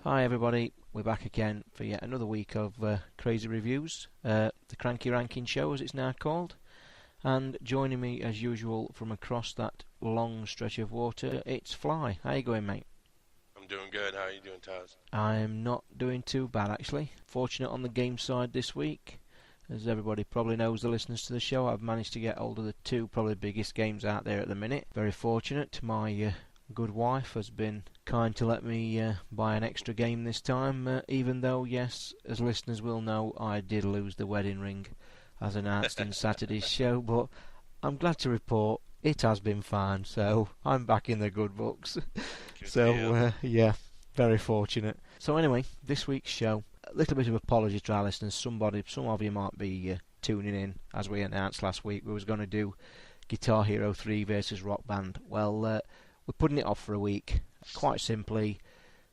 Hi everybody, we're back again for yet another week of crazy reviews, the Cranky Ranking Show as it's now called, and joining me as usual from across that long stretch of water, it's Fly. How you going, mate? I'm doing good. How are you doing, Toz? I'm not doing too bad actually. Fortunate on the game side this week. As everybody probably knows, the listeners to the show, I've managed to get hold of the two probably biggest games out there at the minute. Very fortunate. My good wife has been kind to let me buy an extra game this time, even though, yes, as listeners will know, I did lose the wedding ring as announced in Saturday's show, but I'm glad to report it has been fine, so I'm back in the good books. Yeah, very fortunate. So anyway, this week's show, a little bit of apology to our listeners. Some of you might be tuning in, as we announced last week we was going to do Guitar Hero 3 versus Rock Band. Well, we're putting it off for a week. Quite simply,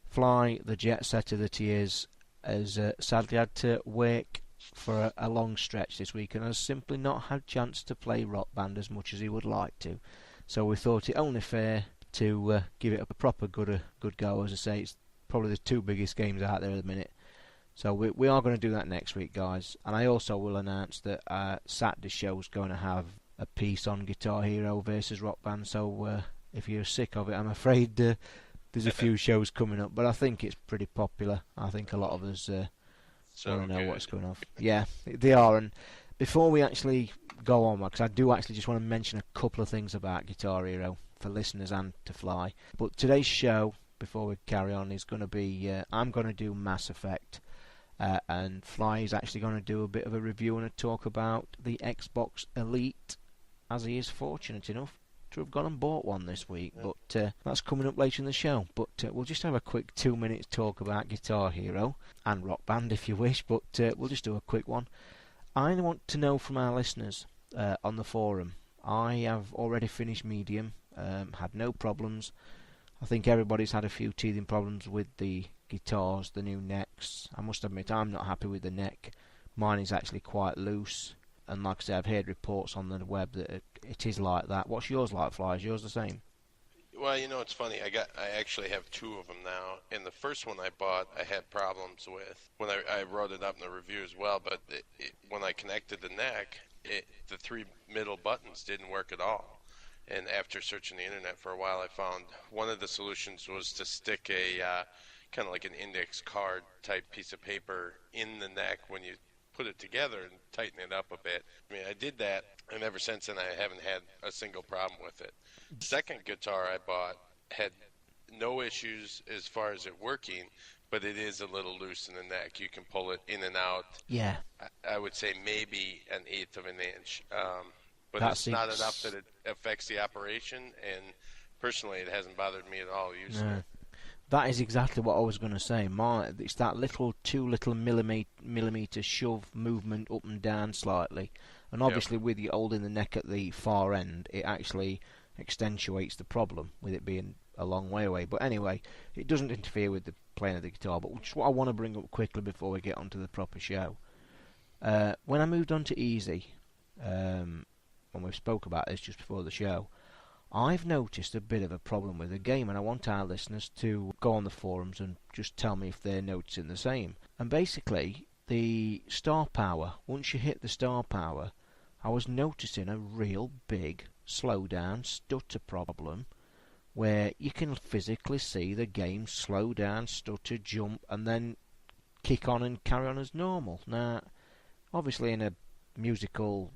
Fly, the jet setter that he is, has sadly had to work for a long stretch this week and has simply not had a chance to play Rock Band as much as he would like to. So we thought it only fair to give it a proper good go. As I say, it's probably the two biggest games out there at the minute. So we are going to do that next week, guys. And I also will announce that Saturday's show is going to have a piece on Guitar Hero versus Rock Band. So if you're sick of it, I'm afraid there's a few shows coming up. But I think it's pretty popular. I think a lot of us want to know what's going on. Yeah, they are. And before we actually go on, because I do actually just want to mention a couple of things about Guitar Hero for listeners and to Fly. But today's show, before we carry on, is going to be I'm going to do Mass Effect. And Fly is actually going to do a bit of a review and a talk about the Xbox Elite, as he is fortunate enough to have gone and bought one this week. Yeah. But that's coming up later in the show. But we'll just have a quick 2 minutes talk about Guitar Hero and Rock Band if you wish, but we'll just do a quick one. I want to know from our listeners on the forum. I have already finished Mideon, had no problems. I think everybody's had a few teething problems with the guitars, the new necks. I must admit I'm not happy with the neck. Mine is actually quite loose, and like I say, I've heard reports on the web that it is like that. What's yours like, Fly? Is yours the same? Well, you know, it's funny. I actually have two of them now, and the first one I bought I had problems with when I wrote it up in the review as well, but when I connected the neck, the three middle buttons didn't work at all. And after searching the internet for a while, I found one of the solutions was to stick a kind of like an index card type piece of paper in the neck when you put it together and tighten it up a bit. I mean, I did that, and ever since then I haven't had a single problem with it. The second guitar I bought had no issues as far as it working, but it is a little loose in the neck. You can pull it in and out. Yeah. I would say maybe an eighth of an inch. But it's not enough that it affects the operation, and personally it hasn't bothered me at all using it. That is exactly what I was going to say. It's that two little millimeter shove movement up and down slightly, and obviously with you holding the neck at the far end, it actually accentuates the problem with it being a long way away. But anyway, it doesn't interfere with the playing of the guitar. But just what I want to bring up quickly before we get onto the proper show. When I moved on to Easy, when we spoke about this just before the show, I've noticed a bit of a problem with the game, and I want our listeners to go on the forums and just tell me if they're noticing the same. And basically, the star power, once you hit the star power, I was noticing a real big slowdown stutter problem where you can physically see the game slow down, stutter, jump, and then kick on and carry on as normal. Now, obviously in a musical,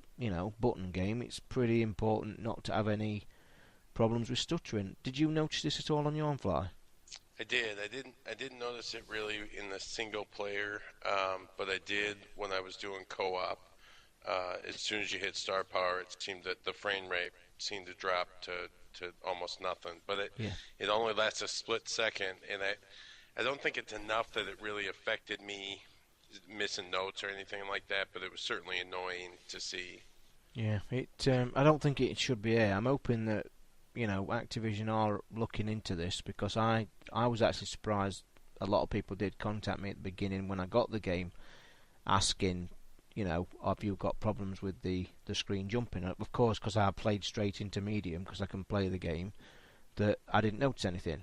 button game, it's pretty important not to have any problems with stuttering. Did you notice this at all on your own, Fly? I did. I didn't notice it really in the single player, but I did when I was doing co-op. As soon as you hit star power, it seemed that the frame rate seemed to drop to almost nothing. But it only lasts a split second, and I don't think it's enough that it really affected me missing notes or anything like that, but it was certainly annoying to see. Yeah, I don't think it should be here. I'm hoping that Activision are looking into this, because I was actually surprised a lot of people did contact me at the beginning when I got the game asking, have you got problems with the screen jumping? Of course, because I played straight into medium, because I can play the game, that I didn't notice anything.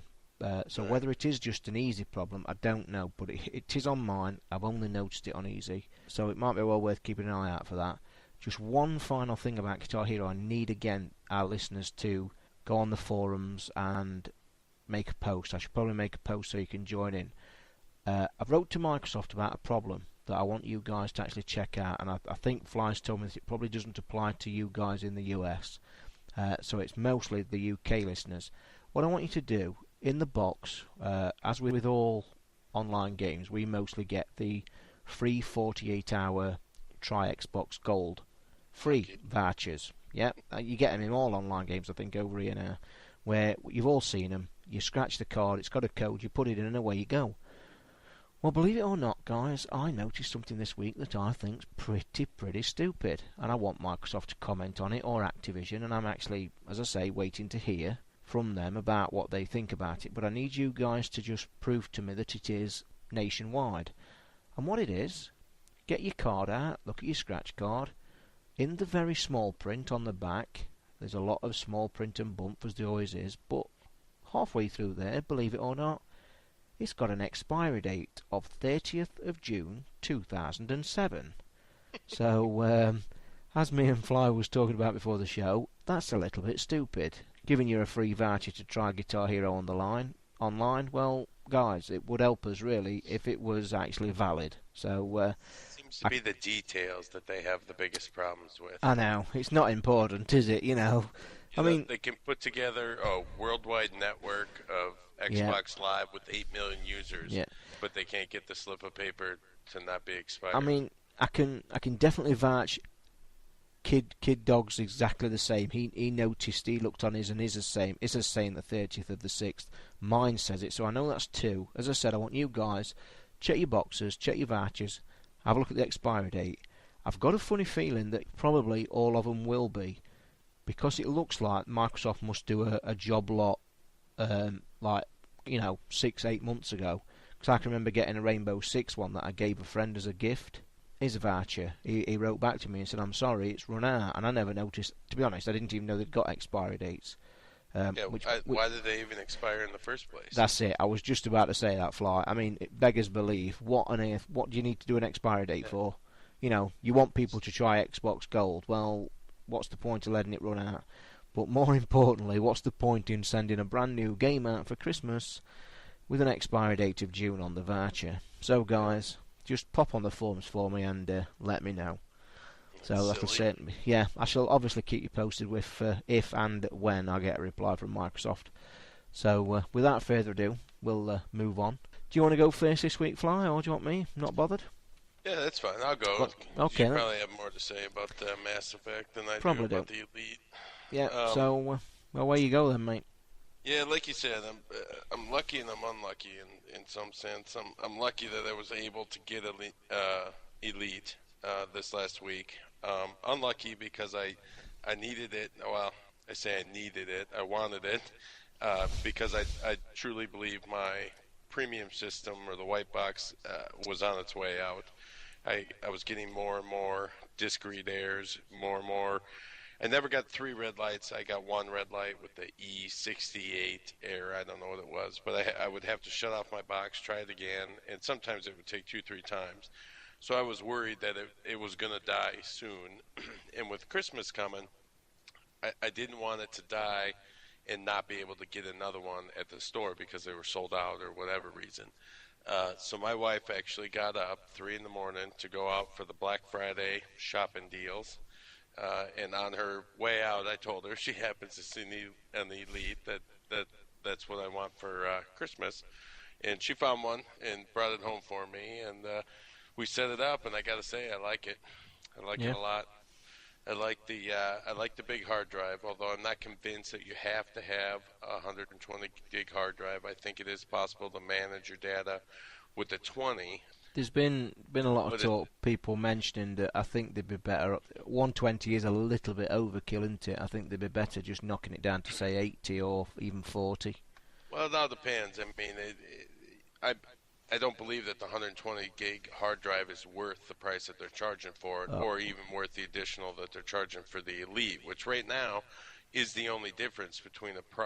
So whether it is just an easy problem, I don't know, but it is on mine. I've only noticed it on easy, so it might be well worth keeping an eye out for that. Just one final thing about Guitar Hero, I need again our listeners to go on the forums and make a post. I should probably make a post so you can join in. I've wrote to Microsoft about a problem that I want you guys to actually check out, and I think Fly's told me that it probably doesn't apply to you guys in the US, so it's mostly the UK listeners. What I want you to do, in the box, as with all online games, we mostly get the free 48-hour Try Xbox Gold free vouchers. Yeah, you get them in all online games, I think, over here now, where you've all seen them. You scratch the card, it's got a code, you put it in, and away you go. Well, believe it or not, guys, I noticed something this week that I think's pretty stupid, and I want Microsoft to comment on it, or Activision, and I'm actually, as I say, waiting to hear from them about what they think about it, but I need you guys to just prove to me that it is nationwide. And what it is, get your card out, look at your scratch card. In the very small print on the back, there's a lot of small print and bump, as there always is, but halfway through there, believe it or not, it's got an expiry date of 30th of June 2007. So, as me and Fly was talking about before the show, that's a little bit stupid. Giving you a free voucher to try Guitar Hero on the online, well, guys, it would help us really if it was actually valid. So, seems to be the details that they have the biggest problems with. I know, it's not important, is it? I mean, they can put together a worldwide network of Xbox Live with 8 million users, but they can't get the slip of paper to not be expired. I mean, I can definitely vouch. Kid Dogg's exactly the same. He noticed, he looked on his, and his is the same. It's the same, the 30th of the 6th. Mine says it, so I know that's 2. As I said, I want you guys, check your boxes, check your vouchers, have a look at the expiry date. I've got a funny feeling that probably all of them will be, because it looks like Microsoft must do a job lot, 6-8 months ago. Because I can remember getting a Rainbow Six one that I gave a friend as a gift. Here's a voucher. He wrote back to me and said, I'm sorry, it's run out. And I never noticed, to be honest, I didn't even know they'd got expiry dates. Why did they even expire in the first place? That's it. I was just about to say that, Fly. I mean, it beggars belief. What on earth? What do you need to do an expiry date for? You want people to try Xbox Gold. Well, what's the point of letting it run out? But more importantly, what's the point in sending a brand new game out for Christmas with an expiry date of June on the voucher? So, guys, just pop on the forums for me and let me know. So that'll certainly, I shall obviously keep you posted with if and when I get a reply from Microsoft. So without further ado, we'll move on. Do you want to go first this week, Fly, or do you want me? Not bothered? Yeah, that's fine. I'll go. Okay. You probably have more to say about Mass Effect than I probably do about the Elite. Yeah. So away you go then, mate. Yeah, like you said, I'm lucky and I'm unlucky in some sense. I'm lucky that I was able to get Elite this last week. Unlucky because I needed it. Well, I say I needed it. I wanted it because I truly believe my premium system, or the white box, was on its way out. I was getting more and more discrete errors, more and more. I never got 3 red lights. I got 1 red light with the E68 error. I don't know what it was, but I would have to shut off my box, try it again, and sometimes it would take 2-3 times. So I was worried that it was going to die soon. And with Christmas coming, I didn't want it to die and not be able to get another one at the store because they were sold out or whatever reason. So my wife actually got up 3 in the morning to go out for the Black Friday shopping deals. And on her way out, I told her, she happens to see an Elite, that's what I want for Christmas. And she found one and brought it home for me, and we set it up, and I got to say, I like it. I like it a lot. I like the big hard drive, although I'm not convinced that you have to have a 120 gig hard drive. I think it is possible to manage your data with the 20. There's been a lot of talk, people mentioning that I think they'd be better. 120 is a little bit overkill, isn't it? I think they'd be better just knocking it down to, say, 80 or even 40. Well, it all depends. I mean, I don't believe that the 120 gig hard drive is worth the price that they're charging for it, or even worth the additional that they're charging for the Elite, which right now is the only difference between a Pro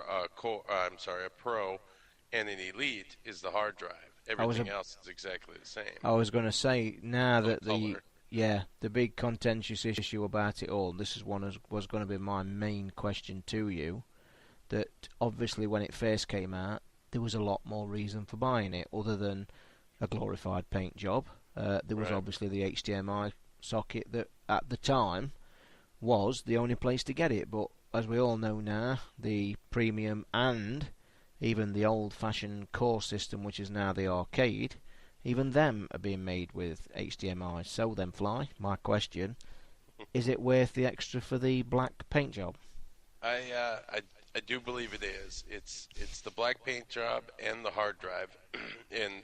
and an Elite is the hard drive. Everything else is exactly the same. I was going to say, now that color. the big contentious issue about it all, this is one was going to be my main question to you, that obviously when it first came out, there was a lot more reason for buying it, other than a glorified paint job. There was obviously the HDMI socket that, at the time, was the only place to get it, but as we all know now, the premium and even the old-fashioned core system, which is now the arcade, even them are being made with HDMI. So then, Fly, my question, is it worth the extra for the black paint job? I do believe it is. It's the black paint job and the hard drive, and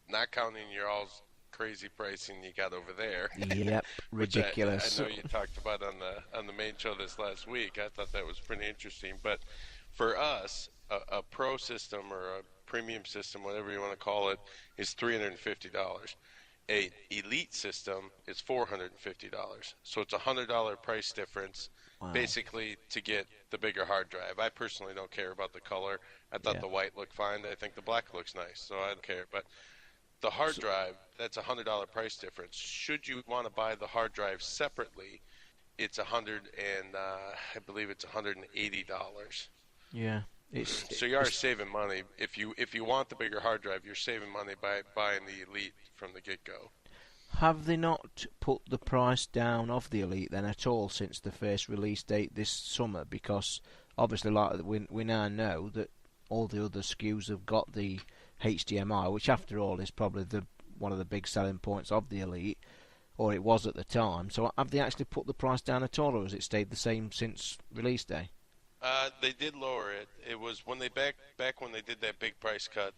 not counting your all's crazy pricing you got over there. Yep, ridiculous. I know you talked about on the main show this last week. I thought that was pretty interesting. But for us, a pro system or a premium system, whatever you want to call it, is $350. A elite system is $450. So it's $100 price difference, basically, to get the bigger hard drive. I personally don't care about the color. I thought the white looked fine. I think the black looks nice, so I don't care. But the hard drive, that's a $100 price difference. Should you want to buy the hard drive separately, it's I believe it's $180. Yeah. So you are saving money. If you want the bigger hard drive, you're saving money by buying the Elite from the get-go. Have they not put the price down of the Elite then at all since the first release date this summer? Because obviously, like we now know that all the other SKUs have got the HDMI, which after all is probably one of the big selling points of the Elite, or it was at the time. So have they actually put the price down at all, or has it stayed the same since release day? They did lower it. It was when they back when they did that big price cut.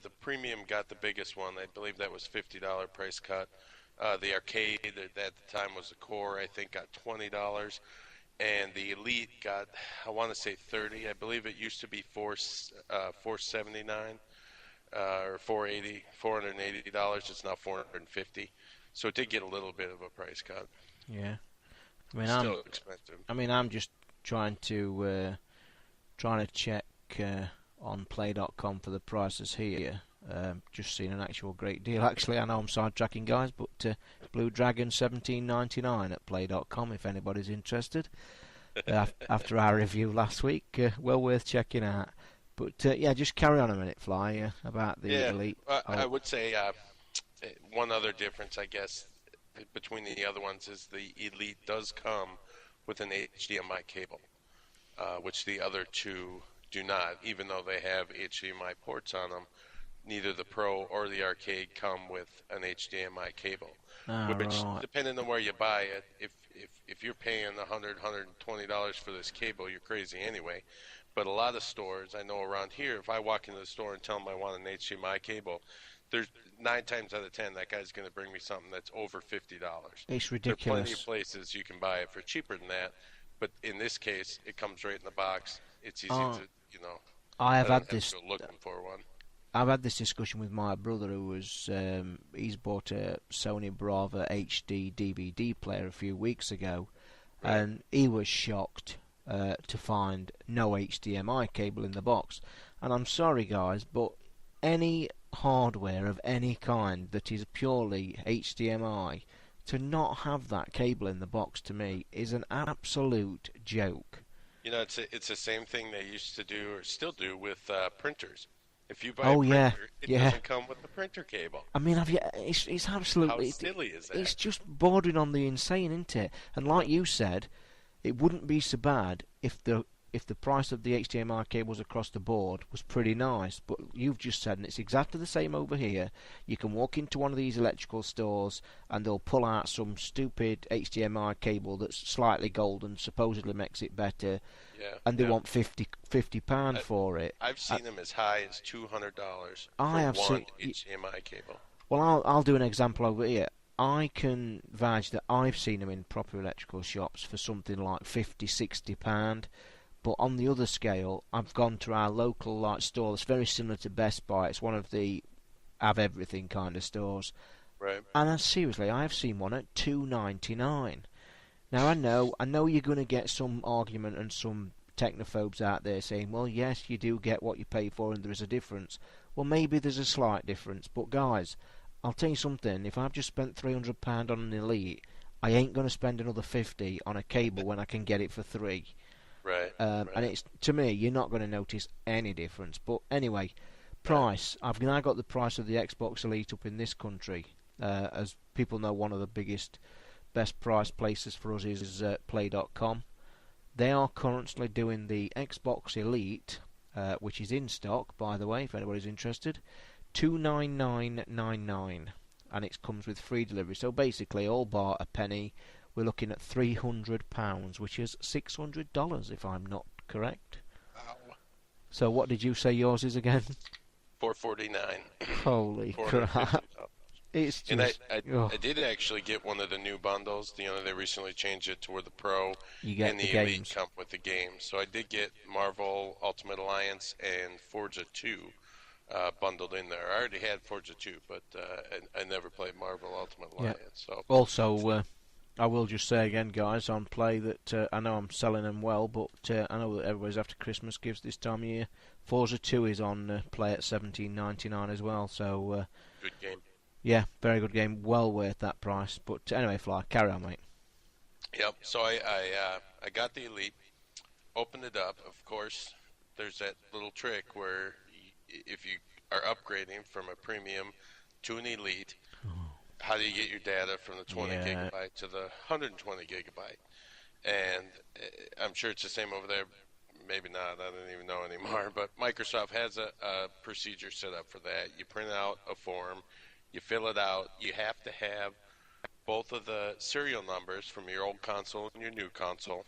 The premium got the biggest one. I believe that was $50 price cut. The arcade at the time was the core. I think got $20, and the Elite got, I want to say, $30. I believe it used to be $479 or $480. It's now $450. So it did get a little bit of a price cut. Yeah, I mean, still expensive. I mean, I'm just trying to check on play.com for the prices here. Just seen an actual great deal. Actually, I know I'm sidetracking, guys, but Blue Dragon $17.99 at play.com if anybody's interested. After our review last week, well worth checking out. But yeah, just carry on a minute, Fly, about the Elite. I would say one other difference, I guess, between the other ones is the Elite does come with an HDMI cable, which the other two do not, even though they have HDMI ports on them. Neither the Pro or the Arcade come with an HDMI cable, which, depending on where you buy it, if you're paying $120 for this cable, you're crazy anyway. But a lot of stores, I know around here, if I walk into the store and tell them I want an HDMI cable, there's 9 times out of 10 that guy's going to bring me something that's over $50. It's ridiculous. There are plenty of places you can buy it for cheaper than that, but in this case, it comes right in the box. It's easy to, I have had this. Go looking for one. I've had this discussion with my brother, who was he's bought a Sony Brava HD DVD player a few weeks ago, and he was shocked to find no HDMI cable in the box. And I'm sorry, guys, but any hardware of any kind that is purely HDMI, to not have that cable in the box, to me, is an absolute joke. It's the same thing they used to do or still do with printers. If you buy a printer, it doesn't come with the printer cable. I mean, it's absolutely... How silly is that? It's just bordering on the insane, isn't it? And like you said, it wouldn't be so bad if the price of the HDMI cables across the board was pretty nice, but you've just said, and it's exactly the same over here, you can walk into one of these electrical stores and they'll pull out some stupid HDMI cable that's slightly golden, supposedly makes it better, and they want £50 for it. I've seen them as high as $200 for one HDMI cable. Well, I'll do an example over here. I can vouch that I've seen them in proper electrical shops for something like £50-60. But on the other scale, I've gone to our local store that's very similar to Best Buy. It's one of the have everything kind of stores. Right. And seriously, I've seen one at $2.99. Now I know you're going to get some argument and some technophobes out there saying, well, yes, you do get what you pay for and there is a difference. Well, maybe there's a slight difference, but guys, I'll tell you something, if I've just spent £300 on an Elite, I ain't going to spend another 50 on a cable when I can get it for 3. Right. And it's, to me, you're not going to notice any difference. But anyway, price. I've now got the price of the Xbox Elite up in this country. As people know, one of the biggest, best price places for us is play.com. They are currently doing the Xbox Elite, which is in stock, by the way, if anybody's interested, $299.99, and it comes with free delivery. So basically, all bar a penny, we're looking at £300, which is $600 if I'm not correct. Wow. So what did you say yours is again? $449. Holy crap! It's just, and I did actually get one of the new bundles. They recently changed it to where the Pro and the Elite come with the game. So I did get Marvel Ultimate Alliance and Forza 2 bundled in there. I already had Forza 2, but I never played Marvel Ultimate Alliance. So also, I will just say again, guys, on Play that I know I'm selling them well, but I know that everybody's after Christmas gifts this time of year. Forza 2 is on Play at $17.99 as well. So good game. Yeah, very good game. Well worth that price. But anyway, Fly, carry on, mate. Yep. So I got the Elite, opened it up. Of course, there's that little trick where if you are upgrading from a premium to an Elite, how do you get your data from the 20 gigabyte to the 120 gigabyte? And I'm sure it's the same over there. Maybe not. I don't even know anymore. But Microsoft has a procedure set up for that. You print out a form. You fill it out. You have to have both of the serial numbers from your old console and your new console.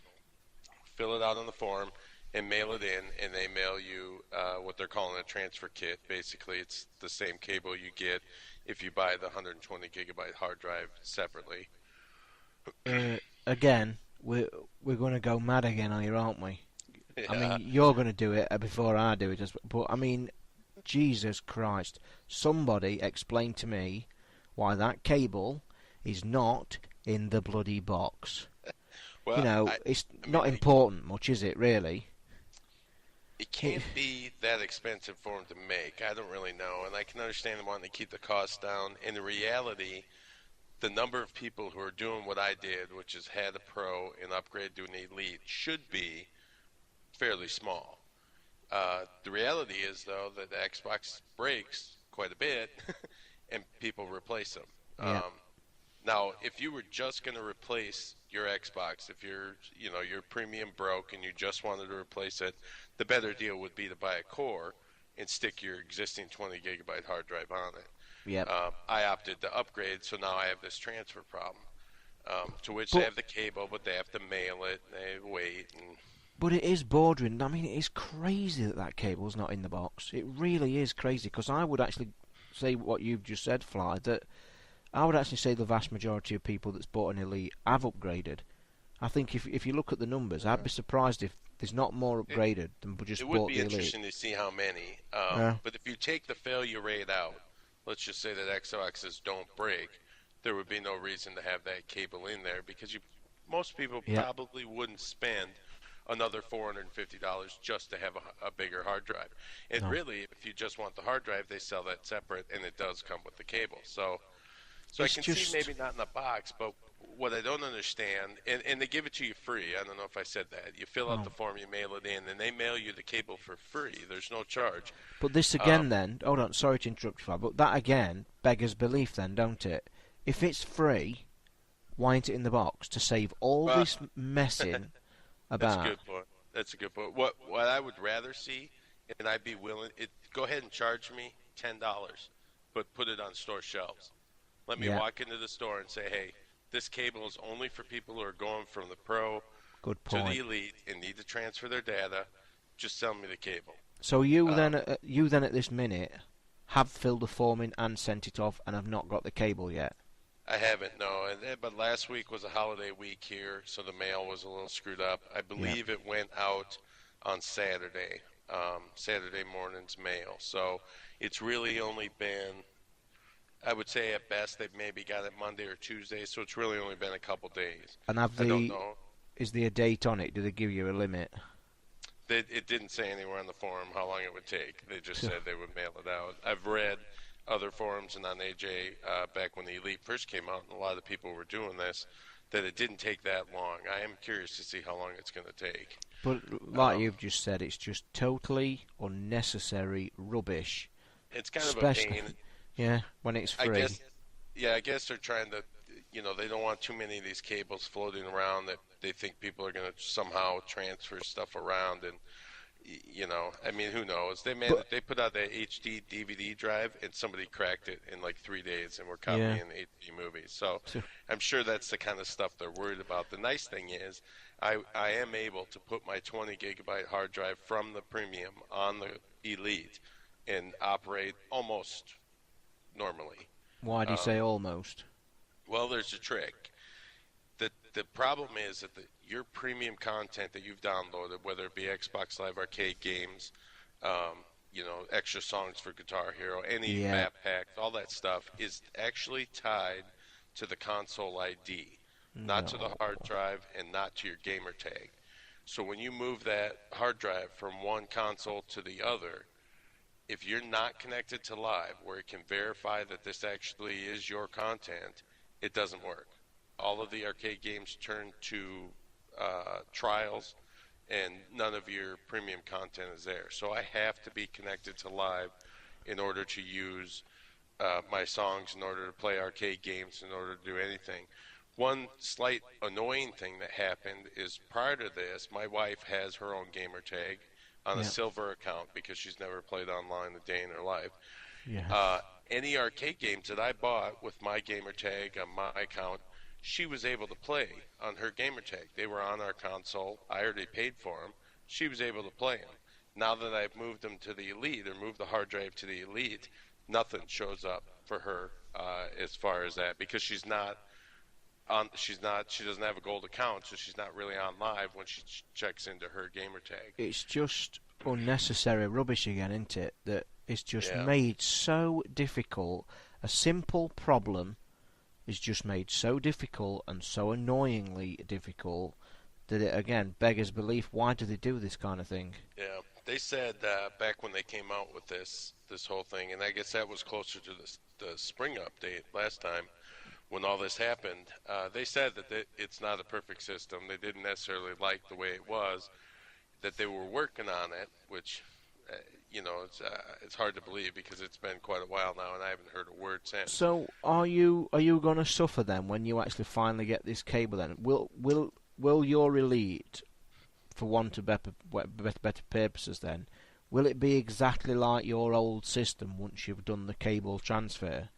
Fill it out on the form and mail it in, and they mail you what they're calling a transfer kit. Basically, it's the same cable you get if you buy the 120 gigabyte hard drive separately. Again, we're going to go mad again here, aren't we? Yeah. I mean, you're going to do it before I do it, but I mean, Jesus Christ! Somebody explain to me why that cable is not in the bloody box. Well, it's not important much, is it, really? It can't be that expensive for them to make. I don't really know, and I can understand them wanting to keep the cost down. In the reality, the number of people who are doing what I did, which is had a Pro and upgrade to an Elite, should be fairly small. The reality is, though, that the Xbox breaks quite a bit, and people replace them. Yeah. Now, if you were just going to replace your Xbox, if your premium broke and you just wanted to replace it, the better deal would be to buy a core and stick your existing 20 gigabyte hard drive on it. Yep. I opted to upgrade, so now I have this transfer problem. To which they have the cable, but they have to mail it. They wait and. But it is bordering. I mean, it is crazy that cable's not in the box. It really is crazy, because I would actually say what you've just said, Fly, that I would actually say the vast majority of people that's bought an Elite have upgraded. I think if you look at the numbers, I'd be surprised if there's not more upgraded than just bought the Elite. It would be interesting to see how many. But if you take the failure rate out, let's just say that Xboxes don't break, there would be no reason to have that cable in there, because most people probably wouldn't spend another $450 just to have a bigger hard drive. And really, if you just want the hard drive, they sell that separate, and it does come with the cable. So I can see maybe not in the box, but what I don't understand, and they give it to you free. I don't know if I said that. You fill out the form, you mail it in, and they mail you the cable for free. There's no charge. But this again then, hold on, sorry to interrupt you, but that again beggars belief then, don't it? If it's free, why ain't it in the box? To save all this messing about. That's a good point. That's a good point. What I would rather see, and I'd be willing, go ahead and charge me $10, but put it on store shelves. Let me walk into the store and say, hey, this cable is only for people who are going from the Pro to the Elite and need to transfer their data. Just sell me the cable. So you then at this minute have filled the form in and sent it off and have not got the cable yet? I haven't, no. But last week was a holiday week here, so the mail was a little screwed up. I believe it went out on Saturday, Saturday morning's mail. So it's really only been, I would say at best they've maybe got it Monday or Tuesday, so it's really only been a couple days. And I don't know. Is there a date on it? Do they give you a limit? It didn't say anywhere on the forum how long it would take. They just said they would mail it out. I've read other forums and on AJ back when the Elite first came out, and a lot of people were doing this, that it didn't take that long. I am curious to see how long it's going to take. But like you've just said, it's just totally unnecessary rubbish. It's kind of a pain. Yeah, when it's free. I guess they're trying to, they don't want too many of these cables floating around that they think people are going to somehow transfer stuff around. And, I mean, who knows? They put out that HD DVD drive, and somebody cracked it in like 3 days, and we're copying HD movies. So I'm sure that's the kind of stuff they're worried about. The nice thing is I am able to put my 20 gigabyte hard drive from the Premium on the Elite and operate almost normally. Why do you say almost? Well, there's a trick. The problem is that your premium content that you've downloaded, whether it be Xbox Live Arcade games, extra songs for Guitar Hero, any map packs, all that stuff is actually tied to the console ID, not to the hard drive and not to your gamer tag. So when you move that hard drive from one console to the other, if you're not connected to Live, where it can verify that this actually is your content, it doesn't work. All of the arcade games turn to trials, and none of your premium content is there. So I have to be connected to Live in order to use my songs, in order to play arcade games, in order to do anything. One slight annoying thing that happened is prior to this, my wife has her own gamer tag on a silver account because she's never played online a day in her life. Any arcade games that I bought with my gamer tag on my account, she was able to play on her gamer tag. They were on our console. I already paid for them. She was able to play them. Now that I've moved them to the Elite, or moved the hard drive to the Elite, nothing shows up for her as far as that, because she doesn't have a gold account, so she's not really on Live when she checks into her gamer tag. It's just unnecessary rubbish again, isn't it? That it's just made so difficult. A simple problem is just made so difficult and so annoyingly difficult that it again beggars belief. Why do they do this kind of thing? Yeah, they said back when they came out with this whole thing, and I guess that was closer to the spring update last time when all this happened. They said that it's not a perfect system. They didn't necessarily like the way it was, that they were working on it, which it's hard to believe because it's been quite a while now and I haven't heard a word since. So are you going to suffer then when you actually finally get this cable? Then will your Elite, for want of better purposes, then will it be exactly like your old system once you've done the cable transfer?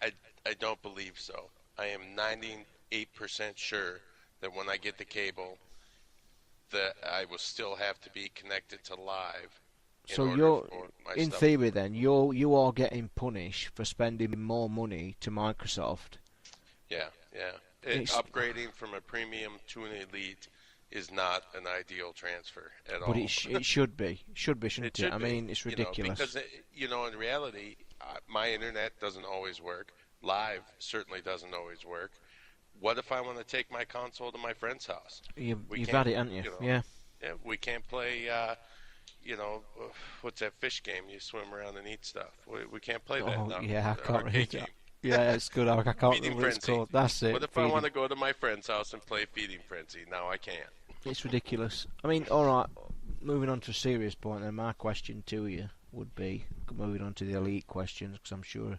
I don't believe so. I am 98% sure that when I get the cable, that I will still have to be connected to Live. So you're, in theory, then you are getting punished for spending more money to Microsoft. Yeah. Upgrading from a premium to an Elite is not an ideal transfer at all. But it should be, shouldn't it? I mean, it's ridiculous. Because in reality, my internet doesn't always work. Live certainly doesn't always work. What if I want to take my console to my friend's house? You've had it, haven't you? Yeah, we can't play. What's that fish game? You swim around and eat stuff. We can't play that now. Yeah, I can't read that. Yeah, it's good. I can't remember what it's called. That's it. What if I want to go to my friend's house and play Feeding Frenzy? Now I can't. It's ridiculous. I mean, all right. Moving on to a serious point, then my question to you would be, moving on to the Elite questions, because I'm sure you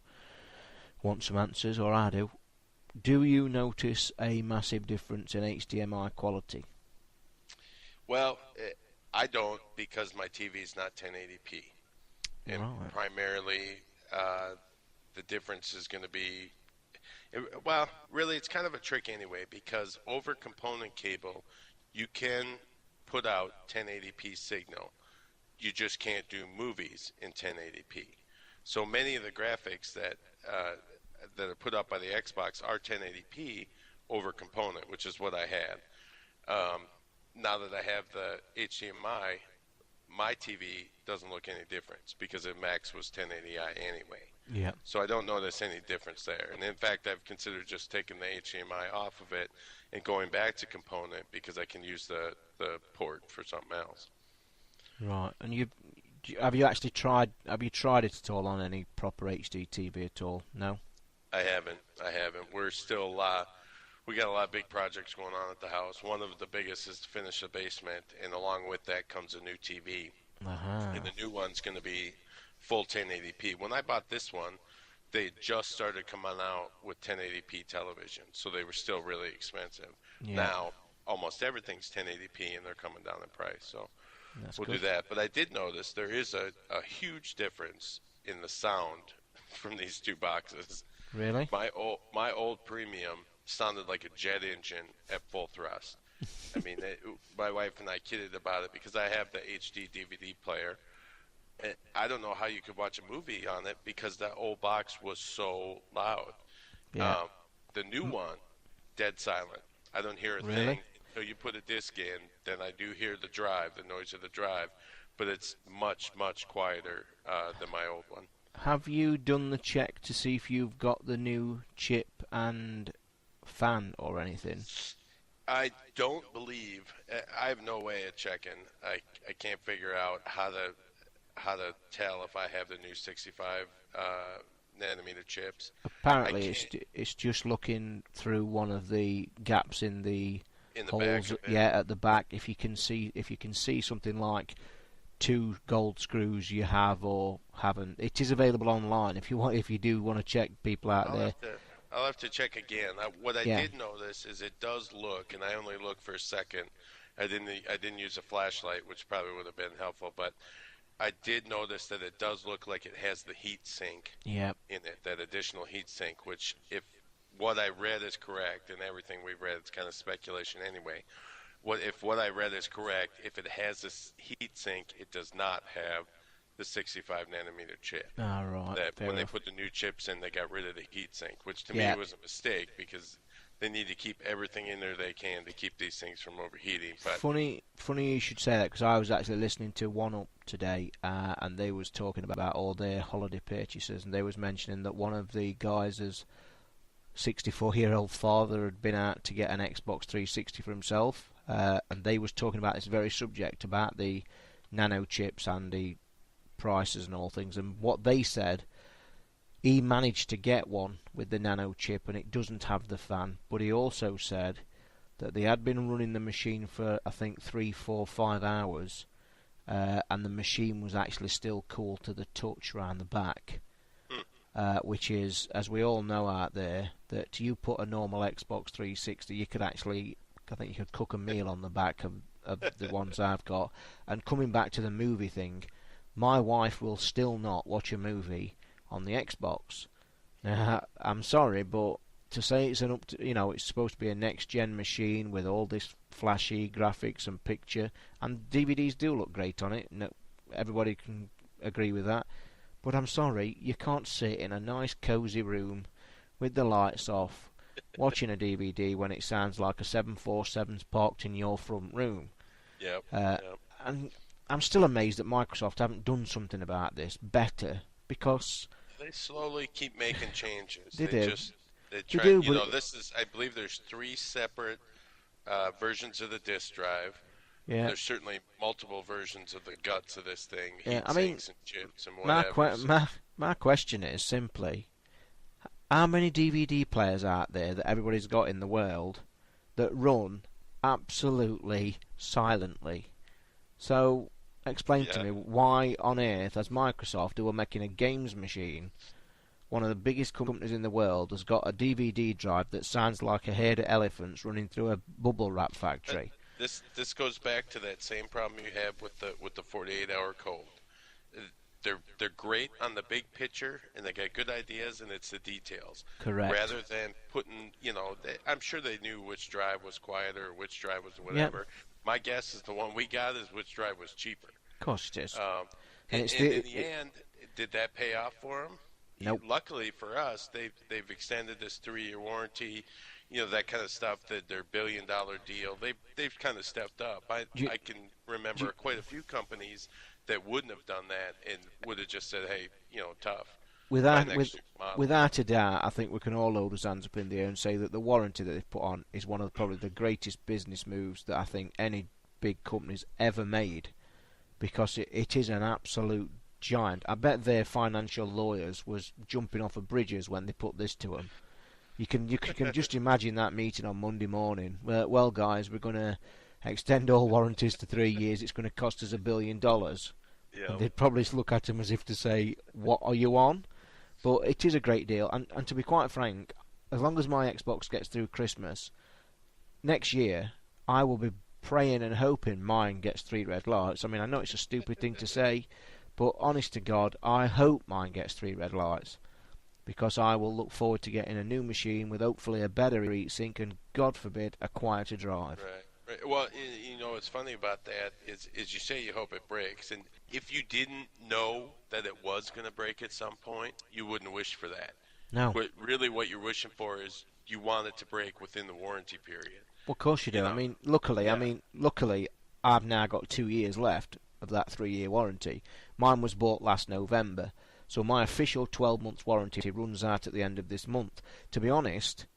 want some answers, or I do. Do you notice a massive difference in HDMI quality? Well, I don't, because my TV is not 1080p. And primarily, the difference is going to be, well, really, it's kind of a trick anyway, because over component cable, you can put out 1080p signal. You just can't do movies in 1080p. So many of the graphics that are put up by the Xbox are 1080p over component, which is what I had. Now that I have the HDMI, my TV doesn't look any difference because the max was 1080i anyway. Yeah. So I don't notice any difference there. And in fact, I've considered just taking the HDMI off of it and going back to component because I can use the port for something else. Right. And have you actually tried? Have you tried it at all on any proper HD TV at all? No. I haven't. I haven't. We're still we got a lot of big projects going on at the house. One of the biggest is to finish the basement, and along with that comes a new TV. Uh-huh. And the new one's going to be full 1080p. When I bought this one, they just started coming out with 1080p television, so they were still really expensive. Yeah. Now almost everything's 1080p, and they're coming down in price. So That's we'll good. do that. But I did notice there is a huge difference in the sound from these two boxes. Really? My old premium sounded like a jet engine at full thrust. I mean, my wife and I kidded about it because I have the HD DVD player. And I don't know how you could watch a movie on it because that old box was so loud. Yeah. The new one, dead silent. I don't hear a Really? thing until you put a disc in. Then I do hear the drive, the noise of the drive, but it's much, much quieter than my old one. Have you done the check to see if you've got the new chip and fan or anything? I don't believe. I have no way of checking. I can't figure out how to tell if I have the new 65 nanometer chips. Apparently, it's just looking through one of the gaps in the back holes. of it. Yeah, at the back. If you can see something like 2 gold screws you have or haven't, it is available online. If you do want to check, people out there. I'll have to check again. What I Yeah. did notice is it does look, and I only looked for a second. I didn't use a flashlight, which probably would have been helpful, but I did notice that it does look like it has the heat sink Yeah. in it, that additional heat sink, which if what I read is correct, and everything we've read, it's kind of speculation anyway. If what I read is correct, if it has this heat sink, it does not have the 65 nanometer chip. All right. That Fair when they enough. put the new chips in, they got rid of the heat sink, which to Yeah. me was a mistake because they need to keep everything in there they can to keep these things from overheating. But Funny you should say that because I was actually listening to One Up today, and they was talking about all their holiday purchases, and they was mentioning that one of the guys' 64-year-old father had been out to get an Xbox 360 for himself, and they was talking about this very subject about the nano chips and the prices and all things, and what they said, he managed to get one with the nano chip and it doesn't have the fan, but he also said that they had been running the machine for I think 3, 4, 5 hours, and the machine was actually still cool to the touch around the back, which is, as we all know out there, that you put a normal Xbox 360, you could actually, I think you could cook a meal on the back of the ones I've got. And coming back to the movie thing, my wife will still not watch a movie on the Xbox. Now, I'm sorry, but to say it's it's supposed to be a next-gen machine with all this flashy graphics and picture, and DVDs do look great on it. No, everybody can agree with that. But I'm sorry, you can't sit in a nice cosy room with the lights off watching a DVD when it sounds like a 747's parked in your front room. Yep. And I'm still amazed that Microsoft haven't done something about this better, because They slowly keep making changes. They do. They try. do, You know, but this is. I believe there's 3 separate versions of the disk drive. yeah. There's certainly multiple versions of the guts of this thing. Yeah, Heat I mean, sinks and chips and My, whatever. my question is simply, how many DVD players out there that everybody's got in the world that run absolutely silently? So explain to me why on earth, as Microsoft, who are making a games machine, one of the biggest companies in the world, has got a DVD drive that sounds like a herd of elephants running through a bubble wrap factory. This goes back to that same problem you have with the 48-hour code. They're great on the big picture and they got good ideas, and it's the details. Correct. Rather than putting, I'm sure they knew which drive was quieter or which drive was whatever. Yep. My guess is the one we got is which drive was cheaper. Of course it is. And in the end, did that pay off for them? Nope. Luckily for us, they've extended this 3-year warranty. That kind of stuff, that their $1 billion deal, they've kind of stepped up. I can remember quite a few companies that wouldn't have done that and would have just said, hey, tough. Without a doubt, I think we can all hold our hands up in the air and say that the warranty that they've put on is probably the greatest business moves that I think any big company's ever made. because it is an absolute giant. I bet their financial lawyers was jumping off of bridges when they put this to them. You can just imagine that meeting on Monday morning. Well, guys, we're going to extend all warranties to 3 years. It's going to cost us $1 billion. Yeah. And they'd probably look at him as if to say, "What are you on?" But it is a great deal, and to be quite frank, as long as my Xbox gets through Christmas next year, I will be praying and hoping mine gets 3 red lights. I mean, I know it's a stupid thing to say, but honest to God, I hope mine gets 3 red lights, because I will look forward to getting a new machine with hopefully a better heatsink and, God forbid, a quieter drive. Right. Well, you know what's funny about that is you say you hope it breaks, and if you didn't know that it was going to break at some point, you wouldn't wish for that. No. But really, what you're wishing for is you want it to break within the warranty period. Well, of course you do. You know? I mean, luckily, I've now got 2 years left of that 3-year warranty. Mine was bought last November, so my official 12 months warranty runs out at the end of this month. To be honest,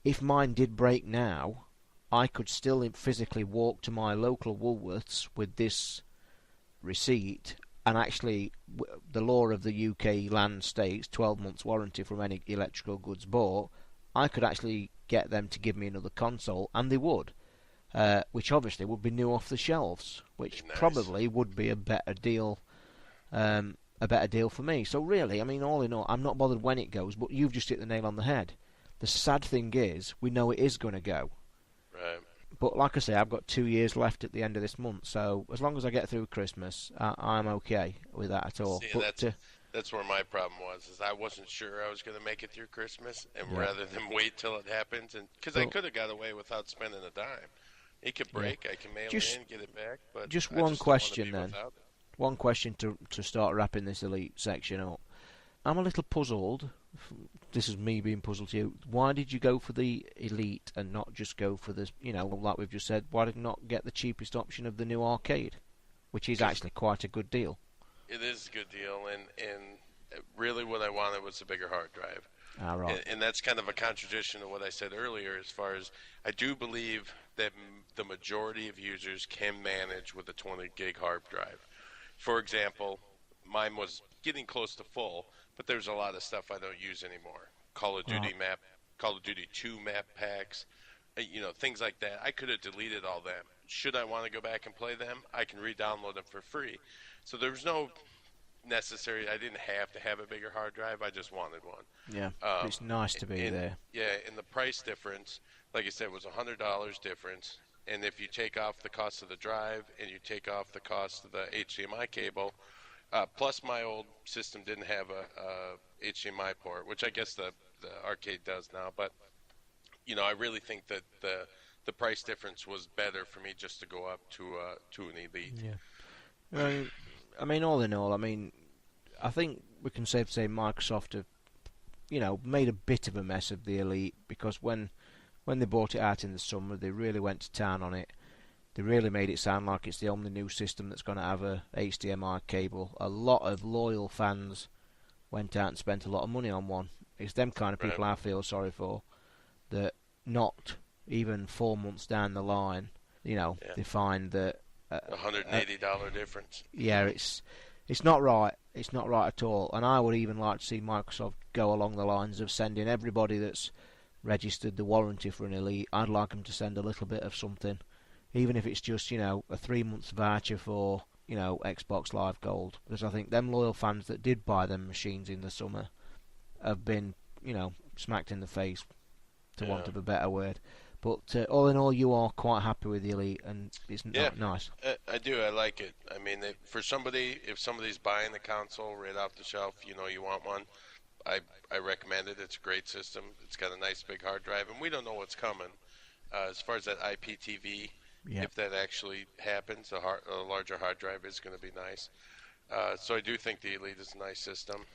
if mine did break now, I could still physically walk to my local Woolworths with this receipt, and actually, the law of the UK land states 12 months warranty from any electrical goods bought. I could actually get them to give me another console, and they would, which obviously would be new off the shelves, which Nice. probably would be a better deal for me. So really, I mean, all in all, I'm not bothered when it goes, but you've just hit the nail on the head. The sad thing is, we know it is going to go. Right. But like I say, I've got 2 years left at the end of this month, so as long as I get through Christmas, I'm okay with that at all. See, But that's where my problem was, is I wasn't sure I was going to make it through Christmas, and Yeah. rather than wait till it happens, and because I could have got away without spending a dime. It could break, I can mail it in, get it back, but just I one just don't question wanna be then. without it. One question to start wrapping this Elite section up. I'm a little puzzled. This is me being puzzled to you. Why did you go for the Elite and not just go for the, like we've just said, why did you not get the cheapest option of the new arcade, which is actually quite a good deal? It is a good deal, and really what I wanted was a bigger hard drive. Ah, right. And that's kind of a contradiction to what I said earlier, as far as I do believe that the majority of users can manage with a 20 gig hard drive. For example, mine was getting close to full, but there's a lot of stuff I don't use anymore. Call of Duty Call of Duty 2 map packs, things like that. I could have deleted all them. Should I want to go back and play them, I can re-download them for free. So there was no necessary, I didn't have to have a bigger hard drive, I just wanted one. Yeah, it's nice to be there. Yeah, and the price difference, like I said, was $100 difference. And if you take off the cost of the drive and you take off the cost of the HDMI cable, plus my old system didn't have a HDMI port, which I guess the arcade does now. But I really think that the price difference was better for me just to go up to an Elite. Yeah. I mean, all in all, I think we can safely say Microsoft have, made a bit of a mess of the Elite, because when they brought it out in the summer, they really went to town on it. They really made it sound like it's the only new system that's going to have a HDMI cable. A lot of loyal fans went out and spent a lot of money on one. It's them kind of people I feel sorry for, that not even 4 months down the line, they find that $180 difference. Yeah, it's not right. It's not right at all. And I would even like to see Microsoft go along the lines of sending everybody that's registered the warranty for an Elite, I'd like them to send a little bit of something, even if it's just a 3 months voucher for Xbox Live Gold, because I think them loyal fans that did buy them machines in the summer have been smacked in the face, to want of a better word. But all in all, you are quite happy with the Elite, and it's nice. I do. I like it. I mean, if somebody's buying the console right off the shelf, you want one, I recommend it. It's a great system. It's got a nice big hard drive, and we don't know what's coming. As far as that IPTV, if that actually happens, a larger hard drive is going to be nice. So I do think the Elite is a nice system.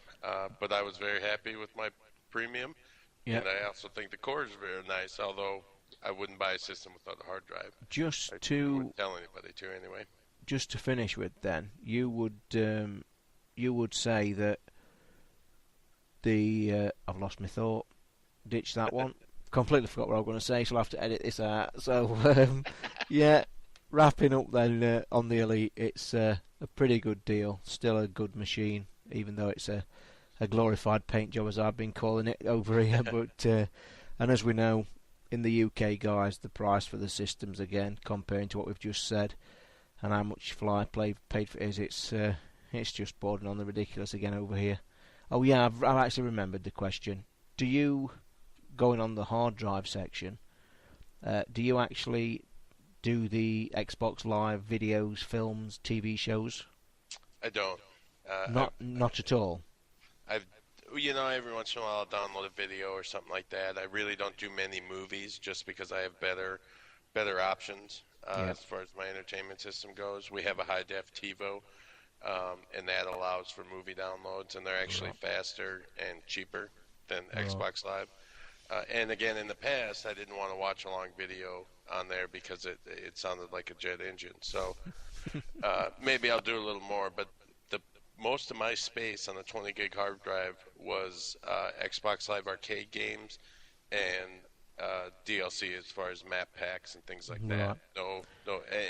But I was very happy with my premium, and I also think the core is very nice, although I wouldn't buy a system without a hard drive. I wouldn't tell anybody to anyway. Just to finish with, then, you would say that I've lost my thought. Ditch that one. Completely forgot what I was going to say, so I'll have to edit this out. So, wrapping up then on the Elite, it's a pretty good deal. Still a good machine, even though it's a glorified paint job, as I've been calling it over here. But and as we know, in the UK, guys, the price for the systems, again, comparing to what we've just said, and how much Fly paid for it, it's just bordering on the ridiculous again over here. Oh yeah, I've actually remembered the question. Do you, going on the hard drive section, do you actually do the Xbox Live videos, films, TV shows? I don't. Not at all. Every once in a while I'll download a video or something like that. I really don't do many movies just because I have better options as far as my entertainment system goes. We have a high def TiVo, and that allows for movie downloads, and they're actually faster and cheaper than Xbox Live. And again, in the past, I didn't want to watch a long video on there because it sounded like a jet engine. So maybe I'll do a little more, but most of my space on the 20 gig hard drive was Xbox Live Arcade games and DLC as far as map packs and things like that. No,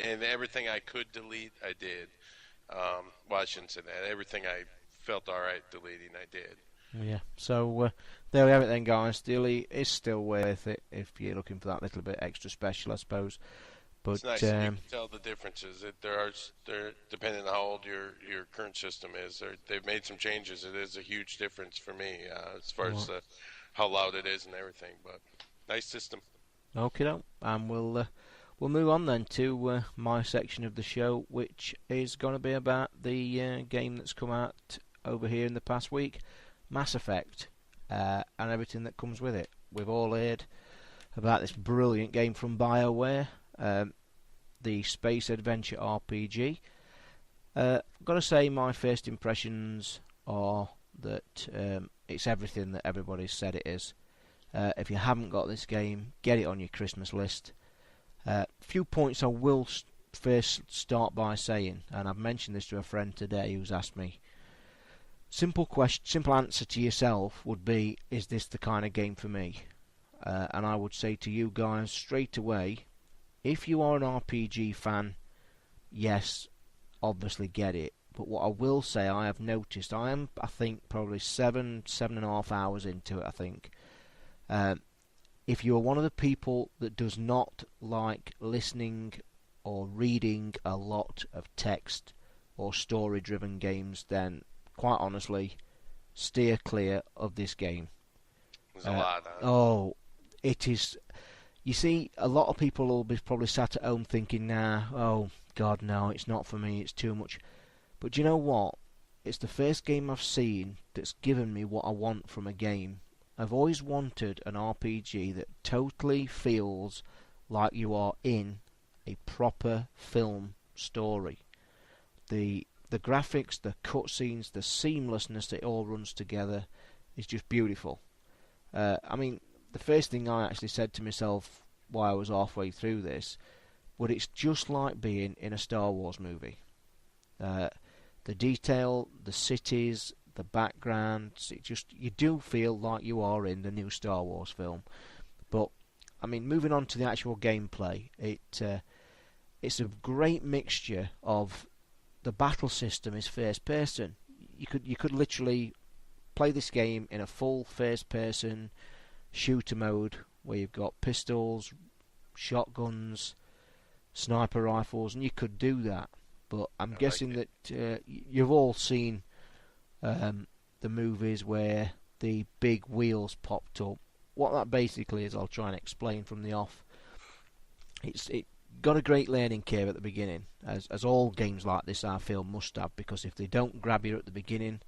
and everything I could delete, I did. Well, I shouldn't say that. Everything I felt all right deleting, I did. Yeah, so there we have it then, guys. The Elite is still worth it if you're looking for that little bit extra special, I suppose. But it's nice. You can tell the differences. They're depending on how old your current system is. They've made some changes. It is a huge difference for me as far as how loud it is and everything. But nice system. Okay, and we'll move on then to my section of the show, which is going to be about the game that's come out over here in the past week, Mass Effect, and everything that comes with it. We've all heard about this brilliant game from BioWare. The space adventure RPG. I've got to say, my first impressions are that it's everything that everybody's said it is. If you haven't got this game, get it on your Christmas list. Few points I will first start by saying, and I've mentioned this to a friend today who's asked me. Simple answer to yourself would be, is this the kind of game for me? And I would say to you guys straight away, if you are an RPG fan, yes, obviously get it. But what I will say, I have noticed, I think, probably 7.5 hours into it, I think. If you are one of the people that does not like listening or reading a lot of text or story-driven games, then, quite honestly, steer clear of this game. There's a lot. Oh, it is... You see, a lot of people will be probably sat at home thinking, nah, oh, God, no, it's not for me, it's too much. But do you know what? It's the first game I've seen that's given me what I want from a game. I've always wanted an RPG that totally feels like you are in a proper film story. The graphics, the cutscenes, the seamlessness that it all runs together is just beautiful. I mean, the first thing I actually said to myself while I was halfway through this, but it's just like being in a Star Wars movie. The detail, the cities, the backgrounds, you do feel like you are in the new Star Wars film. But I mean, moving on to the actual gameplay, it's a great mixture of the battle system is first person. You could literally play this game in a full first person shooter mode where you've got pistols, shotguns, sniper rifles, and you could do that. But I'm guessing that you've all seen the movies where the big wheels popped up. What that basically is, I'll try and explain from the off. It got a great learning curve at the beginning, as all games like this I feel must have, because if they don't grab you at the beginning,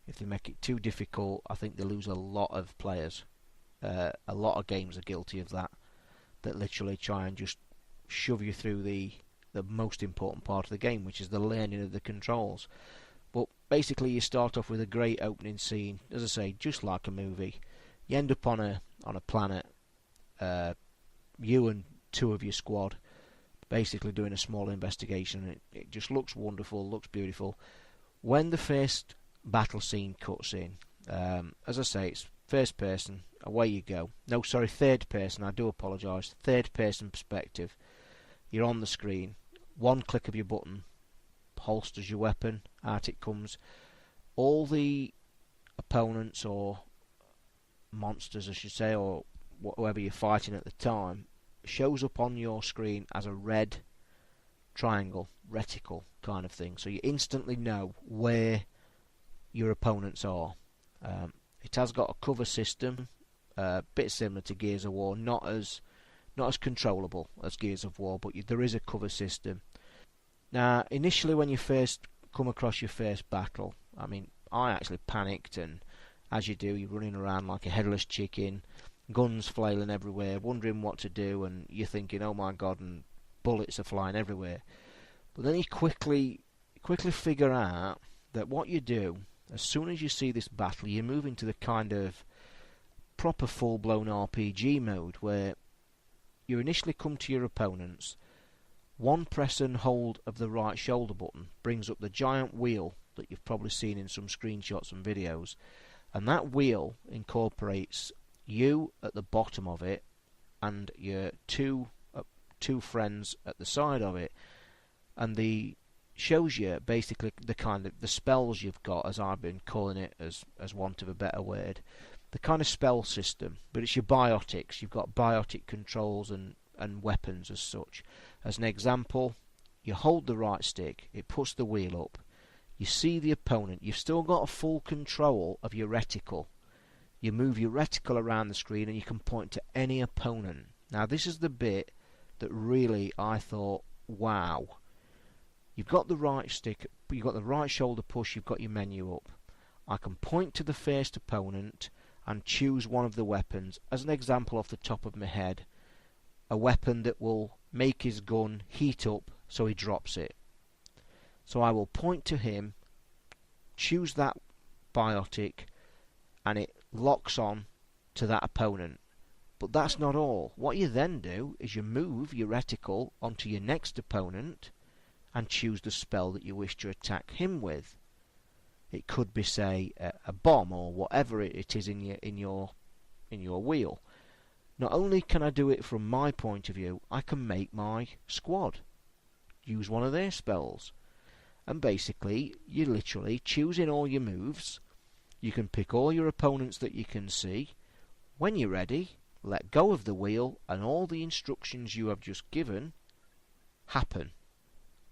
if they make it too difficult, I think they lose a lot of players. A lot of games are guilty of that literally try and just shove you through the most important part of the game, which is the learning of the controls. But basically you start off with a great opening scene, as I say, just like a movie. You end up on a planet, you and two of your squad, basically doing a small investigation, and it just looks wonderful, looks beautiful. When the first battle scene cuts in, as I say, it's first person, away you go. No, sorry, third person, I do apologise. Third person perspective. You're on the screen. one click of your button holsters your weapon, out it comes. All the opponents or monsters, I should say, or whoever you're fighting at the time, shows up on your screen as a red triangle, reticle kind of thing. So you instantly know where your opponents are. It has got a cover system, a bit similar to Gears of War, not as controllable as Gears of War, but there is a cover system. Now, initially when you first come across your first battle, I mean, I actually panicked, and as you do, you're running around like a headless chicken, guns flailing everywhere, wondering what to do, and you're thinking, oh my god, and bullets are flying everywhere. But then you quickly figure out that what you do, as soon as you see this battle, you move into the kind of proper full-blown RPG mode, where you initially come to your opponents. One press and hold of the right shoulder button brings up the giant wheel that you've probably seen in some screenshots and videos, and that wheel incorporates you at the bottom of it and your two friends at the side of it, and shows you basically the kind of the spells you've got, as I've been calling it, as want of a better word, the kind of spell system. But it's your biotics. You've got biotic controls and weapons as such. As an example, you hold the right stick, it puts the wheel up, you see the opponent, you've still got a full control of your reticle. You move your reticle around the screen and you can point to any opponent. Now this is the bit that really I thought, wow. You've got the right stick, you've got the right shoulder push, you've got your menu up. I can point to the first opponent and choose one of the weapons. As an example off the top of my head, a weapon that will make his gun heat up so he drops it. So I will point to him, choose that biotic, and it locks on to that opponent. But that's not all. What you then do is you move your reticle onto your next opponent and choose the spell that you wish to attack him with. It could be, say, a bomb or whatever it is in your wheel. Not only can I do it from my point of view, I can make my squad use one of their spells. And basically, you're literally choosing all your moves. You can pick all your opponents that you can see. When you're ready, let go of the wheel, and all the instructions you have just given happen.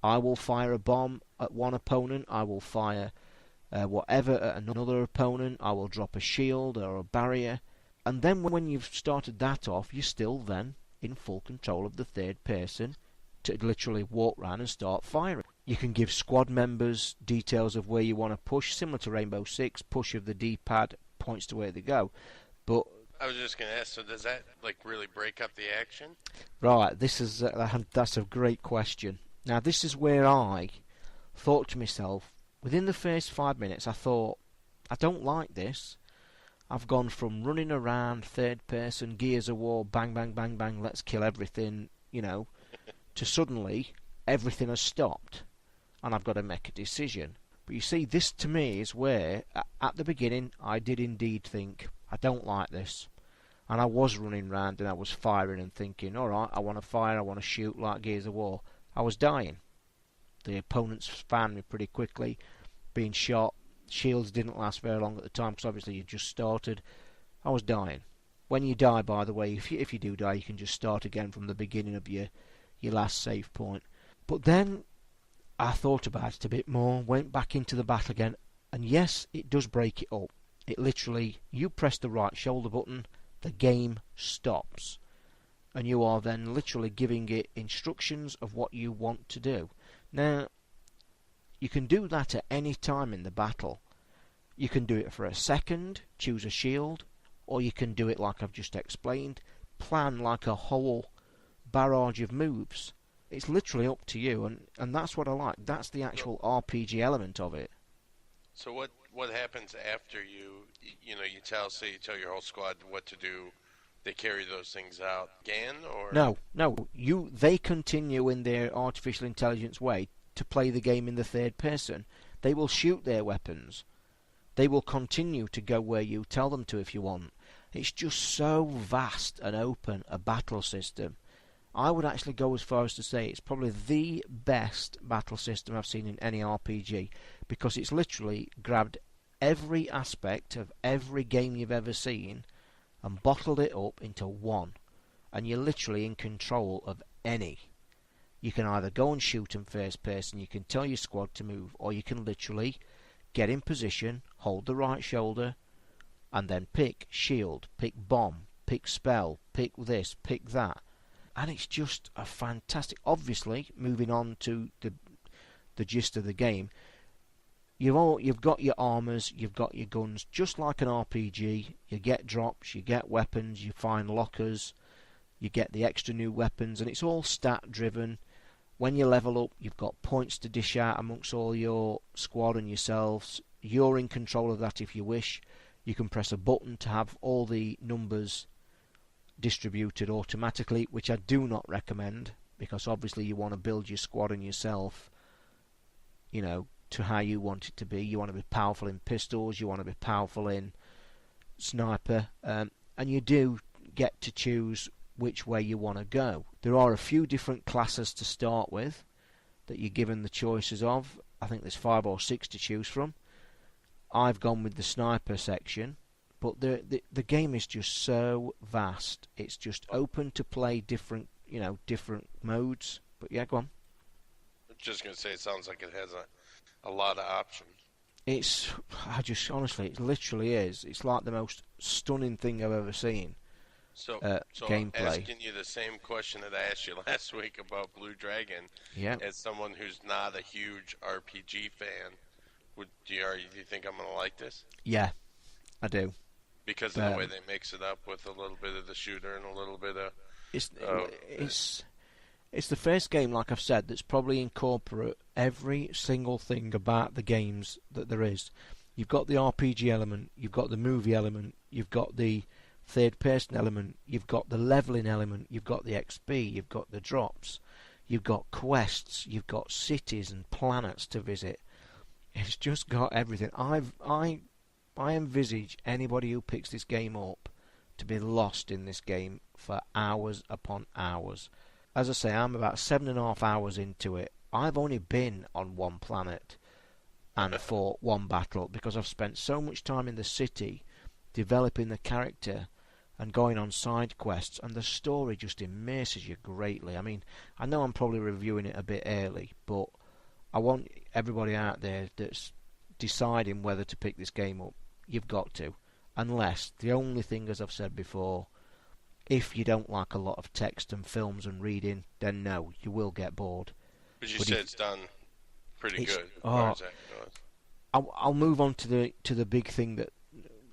I will fire a bomb at one opponent. I will fire whatever at another opponent. I will drop a shield or a barrier. And then when you've started that off, you're still then in full control of the third person to literally walk around and start firing. You can give squad members details of where you want to push, similar to Rainbow Six. Push of the D-pad points to where they go. But I was just going to ask, so does that like really break up the action? Right, that's a great question. Now this is where I thought to myself, within the first 5 minutes, I thought, I don't like this. I've gone from running around third person, Gears of War, bang, bang, bang, bang, let's kill everything, to suddenly everything has stopped and I've got to make a decision. But you see, this to me is where, at the beginning, I did indeed think, I don't like this. And I was running around and I was firing and thinking, alright, I want to fire, I want to shoot like Gears of War. I was dying. The opponents found me pretty quickly, being shot. Shields didn't last very long at the time because obviously you just started. I was dying. When you die, by the way, if you do die, you can just start again from the beginning of your last save point. But then I thought about it a bit more, went back into the battle again, and yes, it does break it up. It literally, you press the right shoulder button, the game stops, and you are then literally giving it instructions of what you want to do. Now, you can do that at any time in the battle. You can do it for a second, choose a shield, or you can do it like I've just explained, plan like a whole barrage of moves. It's literally up to you, and that's what I like. That's the actual RPG element of it. So what happens after you tell your whole squad what to do? They carry those things out again, or no, they continue in their artificial intelligence way to play the game in the third person. They will shoot their weapons. They will continue to go where you tell them to if you want. It's just so vast and open a battle system. I would actually go as far as to say it's probably the best battle system I've seen in any RPG, because it's literally grabbed every aspect of every game you've ever seen and bottled it up into one, and you're literally in control of any. You can either go and shoot them first person, you can tell your squad to move, or you can literally get in position, hold the right shoulder, and then pick shield, pick bomb, pick spell, pick this, pick that. And it's just a fantastic... Obviously, moving on to the gist of the game, you've got your armours, you've got your guns, just like an RPG. You get drops, you get weapons, you find lockers, you get the extra new weapons, and it's all stat driven. When you level up, you've got points to dish out amongst all your squad and yourselves. You're in control of that if you wish. You can press a button to have all the numbers distributed automatically, which I do not recommend, because obviously you want to build your squad and yourself, you know, to how you want it to be. You want to be powerful in pistols, you want to be powerful in sniper, and you do get to choose which way you want to go. There are a few different classes to start with that you're given the choices of. I think there's 5 or 6 to choose from. I've gone with the sniper section, but the game is just so vast. It's just open to play different modes. But yeah, go on. I'm just gonna say, it sounds like it has a lot of options. Honestly, it literally is. It's like the most stunning thing I've ever seen. So gameplay. Asking you the same question that I asked you last week about Blue Dragon, as someone who's not a huge RPG fan, do you think I'm gonna like this? Yeah, I do. Because of the way they mix it up with a little bit of the shooter and a little bit of... It's the first game, like I've said, that's probably incorporate every single thing about the games that there is. You've got the RPG element, you've got the movie element, you've got the third-person element, you've got the leveling element, you've got the XP, you've got the drops, you've got quests, you've got cities and planets to visit. It's just got everything. I envisage anybody who picks this game up to be lost in this game for hours upon hours. As I say, I'm about 7.5 hours into it. I've only been on one planet and fought one battle because I've spent so much time in the city developing the character and going on side quests, and the story just immerses you greatly. I mean, I know I'm probably reviewing it a bit early, but I want everybody out there that's deciding whether to pick this game up, you've got to. Unless, the only thing, as I've said before, if you don't like a lot of text and films and reading, then no, you will get bored. But you said it's done pretty good. I'll move on to the big thing that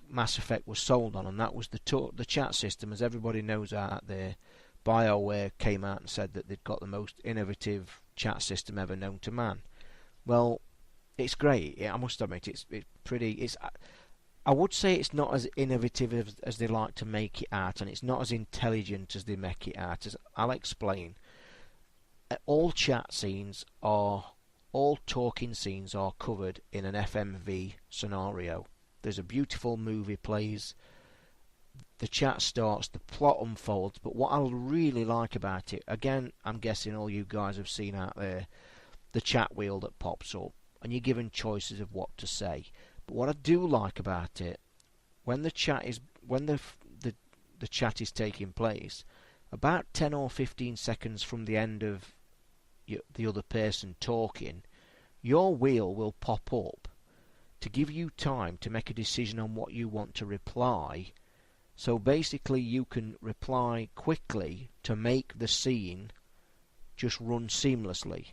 Mass Effect was sold on, and that was the chat system. As everybody knows out there, BioWare came out and said that they'd got the most innovative chat system ever known to man. Well, it's great. I must admit, it's pretty. I would say it's not as innovative as they like to make it out, and it's not as intelligent as they make it out. As I'll explain. All talking scenes are covered in an FMV scenario. There's a beautiful movie plays, the chat starts, the plot unfolds, but what I really like about it, again, I'm guessing all you guys have seen out there, the chat wheel that pops up, and you're given choices of what to say. But what I do like about it, when the chat is taking place, about 10 or 15 seconds from the end of the other person talking, your wheel will pop up to give you time to make a decision on what you want to reply. So basically you can reply quickly to make the scene just run seamlessly.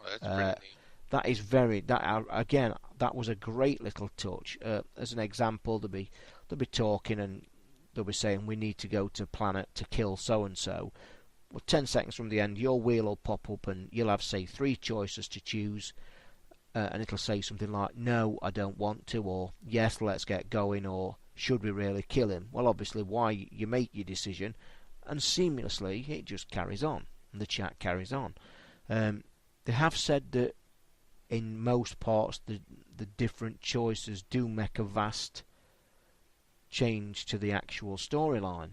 Oh, that's pretty neat. That is that was a great little touch. As an example, they'll be talking and they'll be saying we need to go to planet to kill so and so. Well, 10 seconds from the end, your wheel will pop up and you'll have, say, 3 choices to choose. And it'll say something like, no, I don't want to, or yes, let's get going, or should we really kill him? Well, obviously, why you make your decision, and seamlessly it just carries on, and the chat carries on. They have said that in most parts the different choices do make a vast change to the actual storyline.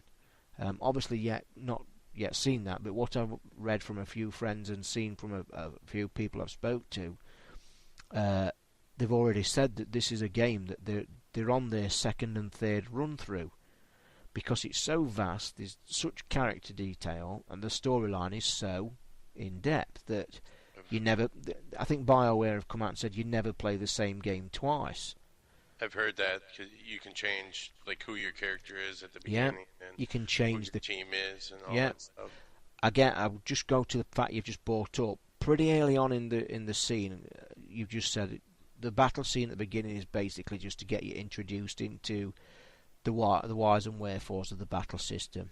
Obviously, yet not yet seen that, but what I've read from a few friends and seen from a few people I've spoke to, they've already said that this is a game that they're on their second and third run through, because it's so vast, there's such character detail, and the storyline is so in depth that you never. I think BioWare have come out and said you never play the same game twice. I've heard that, 'cause you can change like who your character is at the beginning, and you can change who your team is, and all yeah. that stuff. Again, I'll just go to the fact you've just brought up. Pretty early on in the scene, you've just said it, the battle scene at the beginning is basically just to get you introduced into the whys and wherefores of the battle system.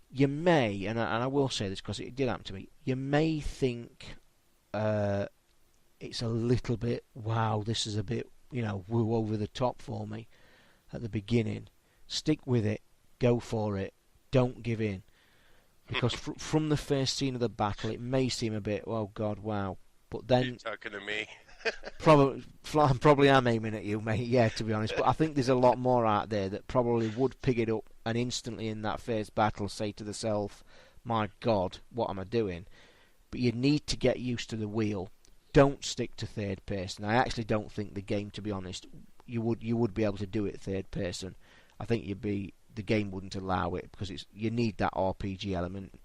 You may, and I will say this because it did happen to me, you may think it's a little bit, wow, this is a bit, woo over the top for me at the beginning. Stick with it, go for it, don't give in. Because from the first scene of the battle, it may seem a bit, oh God, wow. But then... You're talking to me. probably am aiming at you, mate, yeah, to be honest. But I think there's a lot more out there that probably would pick it up and instantly in that first battle say to themselves, my God, what am I doing? But you need to get used to the wheel. Don't stick to third person. I actually don't think the game, to be honest, you would be able to do it third person. I think the game wouldn't allow it, because you need that RPG element,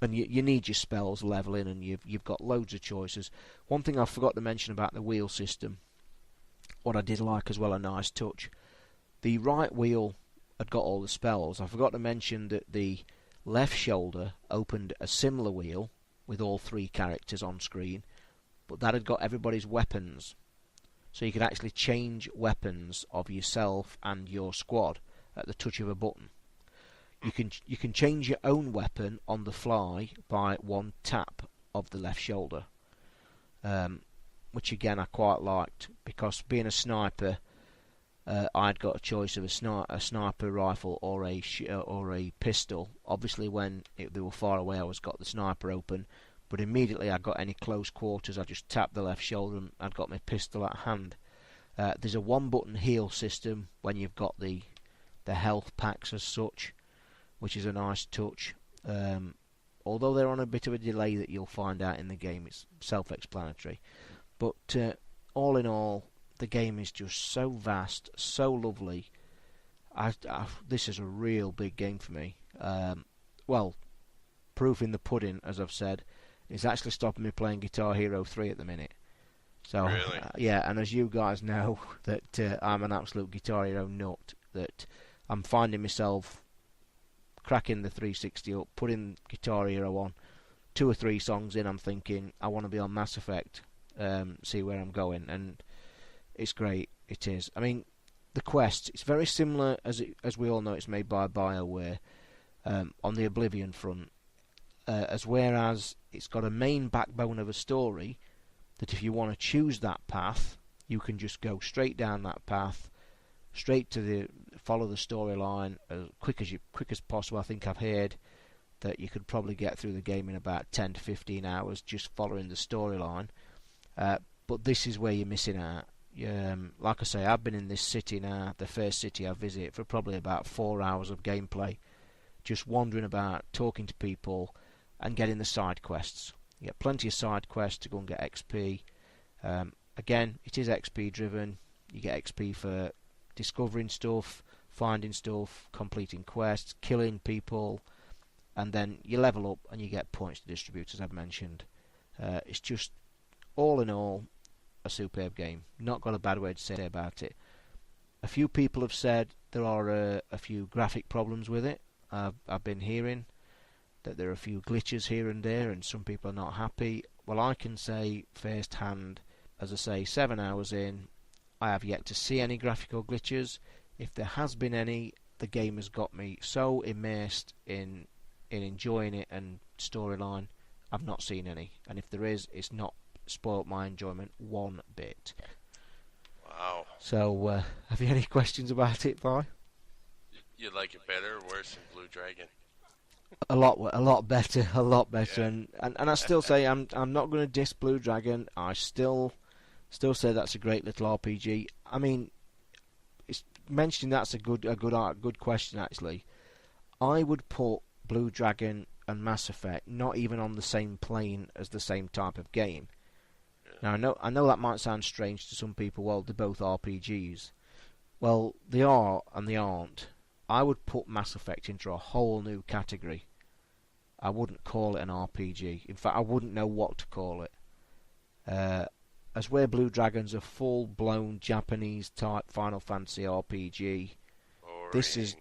and you need your spells leveling, and you've got loads of choices. One thing I forgot to mention about the wheel system, what I did like as well, a nice touch, the right wheel had got all the spells. I forgot to mention that the left shoulder opened a similar wheel with all three characters on screen, but that had got everybody's weapons, so you could actually change weapons of yourself and your squad at the touch of a button. You can change your own weapon on the fly by one tap of the left shoulder, which again I quite liked, because being a sniper, I'd got a choice of a sniper rifle or a pistol. Obviously, when they were far away, I always got the sniper open, but immediately I got any close quarters, I just tapped the left shoulder and I'd got my pistol at hand. There's a one-button heal system when you've got the health packs as such, which is a nice touch. Although they're on a bit of a delay that you'll find out in the game, it's self-explanatory. But all in all, the game is just so vast, so lovely. This is a real big game for me. Well, proof in the pudding, as I've said, is actually stopping me playing Guitar Hero 3 at the minute. So really? Yeah, and as you guys know, that I'm an absolute Guitar Hero nut, that I'm finding myself cracking the 360 up, putting Guitar Hero on, 2 or 3 songs in, I'm thinking I want to be on Mass Effect, see where I'm going, and it's great. It is. I mean, the quest, it's very similar, as we all know, it's made by BioWare, on the Oblivion front, as whereas it's got a main backbone of a story that if you want to choose that path, you can just go straight down that path, straight to follow the storyline as quick as possible. I think I've heard that you could probably get through the game in about 10 to 15 hours just following the storyline. But this is where you're missing out. Like I say, I've been in this city now, the first city I visit, for probably about 4 hours of gameplay, just wandering about, talking to people, and getting the side quests. You get plenty of side quests to go and get XP. Again, it is XP driven. You get XP for discovering stuff, finding stuff, completing quests, killing people, and then you level up and you get points to distribute, as I've mentioned. It's just, all in all, a superb game. Not got a bad word to say about it. A few people have said there are a few graphic problems with it. I've been hearing that there are a few glitches here and there, and some people are not happy. Well, I can say first hand, as I say, 7 hours in, I have yet to see any graphical glitches. If there has been any, the game has got me so immersed in enjoying it and storyline, I've not seen any. And if there is, it's not spoilt my enjoyment one bit. Wow. So, have you any questions about it, Vi? You like it better or worse than Blue Dragon? A lot better, Yeah. and I still say I'm not going to diss Blue Dragon. I still say that's a great little RPG. I mean, it's mentioning that's a good question actually. I would put Blue Dragon and Mass Effect not even on the same plane as the same type of game. Now I know that might sound strange to some people. Well, they're both RPGs. Well, they are and they aren't. I would put Mass Effect into a whole new category. I wouldn't call it an RPG. In fact, I wouldn't know what to call it. As where Blue Dragon's a full-blown Japanese-type Final Fantasy RPG, Boring. this is...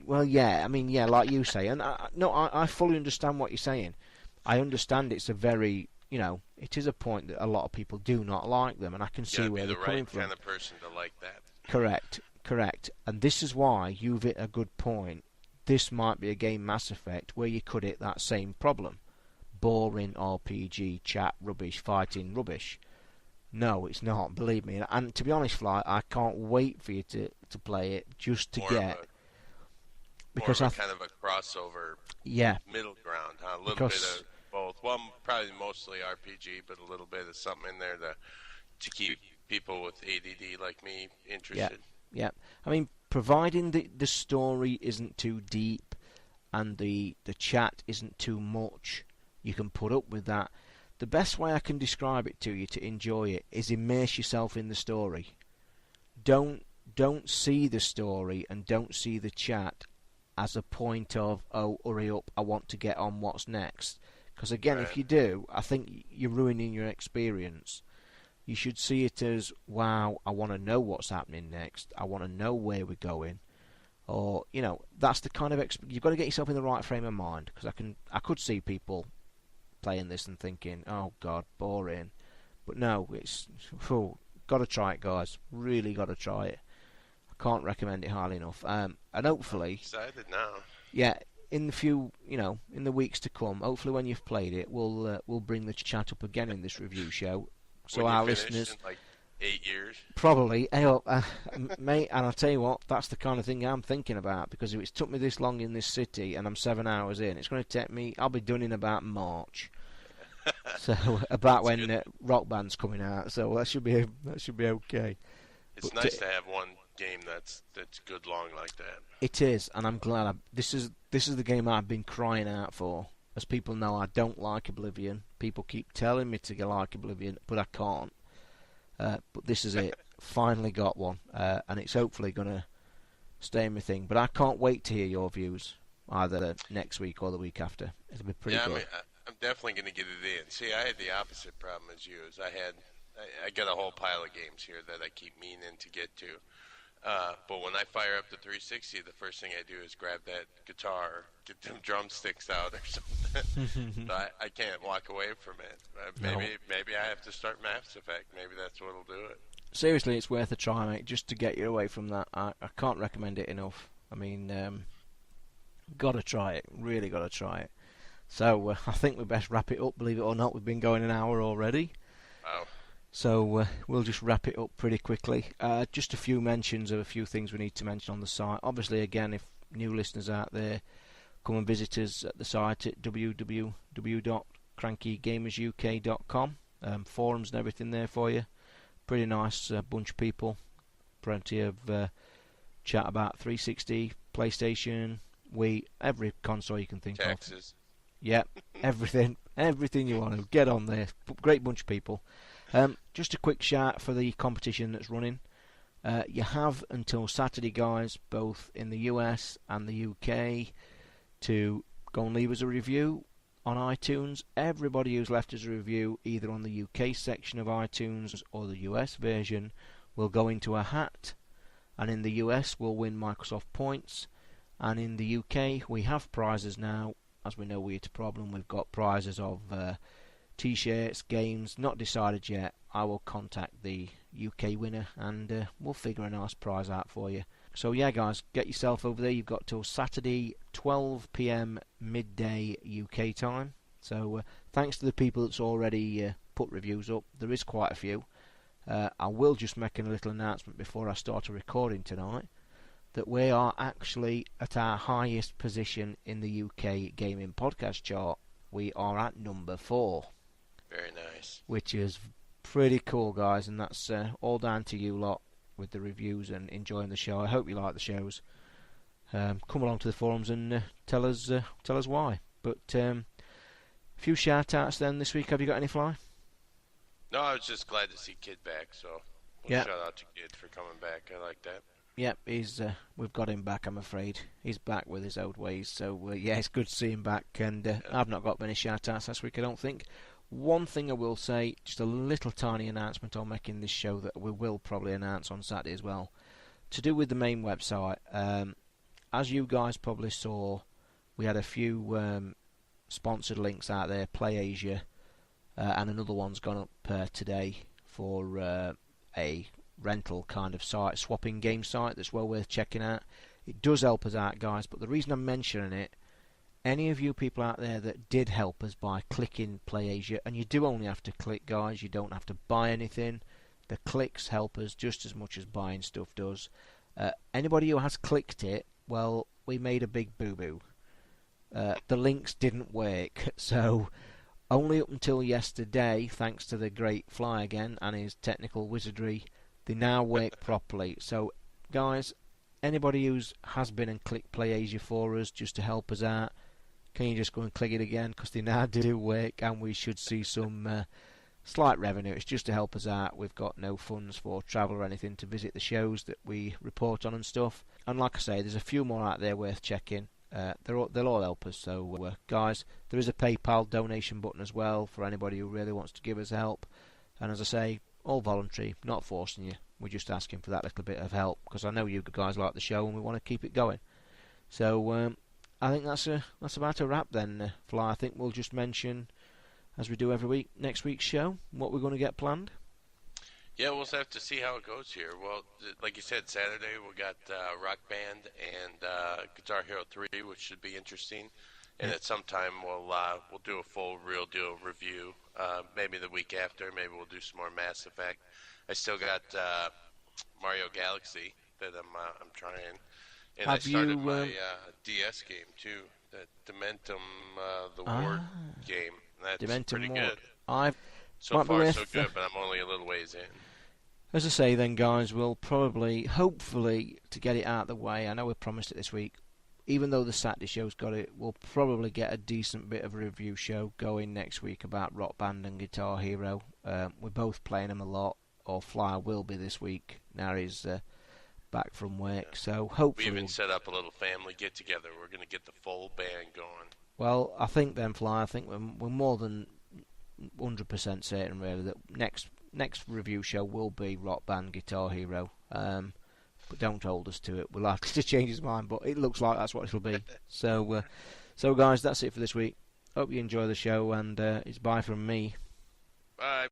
Well, yeah, I mean, yeah, like you say. And I fully understand what you're saying. I understand it's a very... You know, it is a point that a lot of people do not like them, and I can see where they're coming from. You gotta be the right kind of person to like that. Correct. And this is why you've hit a good point. This might be a game, Mass Effect, where you could hit that same problem. Boring RPG, chat rubbish, fighting rubbish. No, it's not, believe me. And to be honest, Fly, I can't wait for you to play it just to get... Because more of a kind of a crossover middle ground, huh? A little bit of both. Well, probably mostly RPG, but a little bit of something in there to keep people with ADD like me interested. Yeah. I mean, providing the story isn't too deep and the chat isn't too much, you can put up with that. The best way I can describe it to you to enjoy it is immerse yourself in the story. Don't see the story and don't see the chat as a point of, oh, hurry up, I want to get on what's next. Because again, if you do, I think you're ruining your experience. You should see it as, wow, I want to know what's happening next. I want to know where we're going. Or, you know, that's the kind of... You've got to get yourself in the right frame of mind. Because I could see people playing this and thinking, oh, God, boring. But no, it's... got to try it, guys. Really got to try it. I can't recommend it highly enough. And hopefully... I'm excited now. Yeah, in the weeks to come, hopefully when you've played it, we'll bring the chat up again in this review show. So our listeners, in like 8 years, probably, mate. And I'll tell you what, that's the kind of thing I'm thinking about. Because if it's took me this long in this city and I'm 7 hours in, it's going to take me. I'll be done in about March. So about when Rock Band's coming out. So that should be okay. It's nice to have one game that's good long like that. It is, and I'm glad. This is the game I've been crying out for. As people know, I don't like Oblivion. People keep telling me to like Oblivion, but I can't. But this is it. Finally got one, and it's hopefully going to stay in my thing. But I can't wait to hear your views, either next week or the week after. It'll be pretty good. I mean, I'm definitely going to get it in. See, I had the opposite problem as you. I got a whole pile of games here that I keep meaning to get to. But when I fire up the 360, the first thing I do is grab that guitar, get them drumsticks out or something. So I can't walk away from it. Maybe I have to start Mass Effect. Maybe that's what'll do it. Seriously, it's worth a try, mate, just to get you away from that. I can't recommend it enough. I mean, gotta try it. Really gotta try it. So I think we best wrap it up. Believe it or not, we've been going an hour already. Wow. So we'll just wrap it up pretty quickly. Just a few mentions of a few things we need to mention on the site. Obviously, again, if new listeners out there, come and visit us at the site at www.crankygamersuk.com. Forums and everything there for you. Pretty nice bunch of people. Plenty of chat about 360, PlayStation, Wii, every console you can think Texas. of. Yep, everything you want to. Get on there. Great bunch of people. Just a quick shout for the competition that's running. You have until Saturday, guys, both in the US and the UK, to go and leave us a review on iTunes. Everybody who's left us a review, either on the UK section of iTunes or the US version, will go into a hat. And in the US, we'll win Microsoft points. And in the UK, we have prizes now. As we know, we're at a problem. We've got prizes of... T-shirts, games, not decided yet. I will contact the UK winner and we'll figure a nice prize out for you. So yeah, guys, get yourself over there. You've got till Saturday 12 PM midday UK time. So thanks to the people that's already put reviews up. There is quite a few. I will just make a little announcement before I start a recording tonight that we are actually at our highest position in the UK gaming podcast chart. We are at number 4. Very nice. Which is pretty cool, guys, and that's all down to you lot with the reviews and enjoying the show. I hope you like the shows. come along to the forums and tell us why. But a few shout outs then this week. Have you got any, Fly? No, I was just glad to see Kid back, so shout out to Kid for coming back. I like that. Yep, we've got him back, I'm afraid. He's back with his old ways, so yeah, it's good to see him back, and I've not got many shout-outs this week, I don't think. One thing I will say, just a little tiny announcement I'll make in this show that we will probably announce on Saturday as well, to do with the main website. As you guys probably saw, we had a few sponsored links out there, Play Asia, and another one's gone up today for a rental kind of site, swapping game site that's well worth checking out. It does help us out, guys, but the reason I'm mentioning it, any of you people out there that did help us by clicking Play Asia, and you do only have to click, guys, you don't have to buy anything. The clicks help us just as much as buying stuff does. Anybody who has clicked it, well, we made a big boo-boo. The links didn't work, so only up until yesterday, thanks to the great Fly again and his technical wizardry, they now work properly. So, guys, anybody who has been and clicked Play Asia for us just to help us out, can you just go and click it again? Because they now do work, and we should see some slight revenue. It's just to help us out. We've got no funds for travel or anything to visit the shows that we report on and stuff. And like I say, there's a few more out there worth checking. They'll all help us. So, guys, there is a PayPal donation button as well for anybody who really wants to give us help. And as I say, all voluntary, not forcing you. We're just asking for that little bit of help because I know you guys like the show and we want to keep it going. So I think that's about a wrap then, Fly. I think we'll just mention, as we do every week, next week's show, what we're going to get planned. Yeah, we'll have to see how it goes here. Well, like you said, Saturday we got Rock Band and Guitar Hero 3, which should be interesting. And at some time we'll do a full real deal review. Maybe the week after. Maybe we'll do some more Mass Effect. I still got Mario Galaxy that I'm trying. And I started my DS game too, that Dementum the Ward game. That's Dementum pretty Ward. good. So far so good, but I'm only a little ways in. As I say then, guys, we'll probably, hopefully, to get it out of the way, I know we promised it this week, even though the Saturday show's got it, we'll probably get a decent bit of a review show going next week about Rock Band and Guitar Hero. We're both playing them a lot, or Flyer will be this week. Now he's back from work, so hopefully... We even set up a little family get-together. We're going to get the full band going. Well, I think then, Flyer, I think we're more than 100% certain, really, that next review show will be Rock Band Guitar Hero. But don't hold us to it. We're likely to change his mind, but it looks like that's what it'll be. So guys, that's it for this week. Hope you enjoy the show, and it's bye from me. Bye.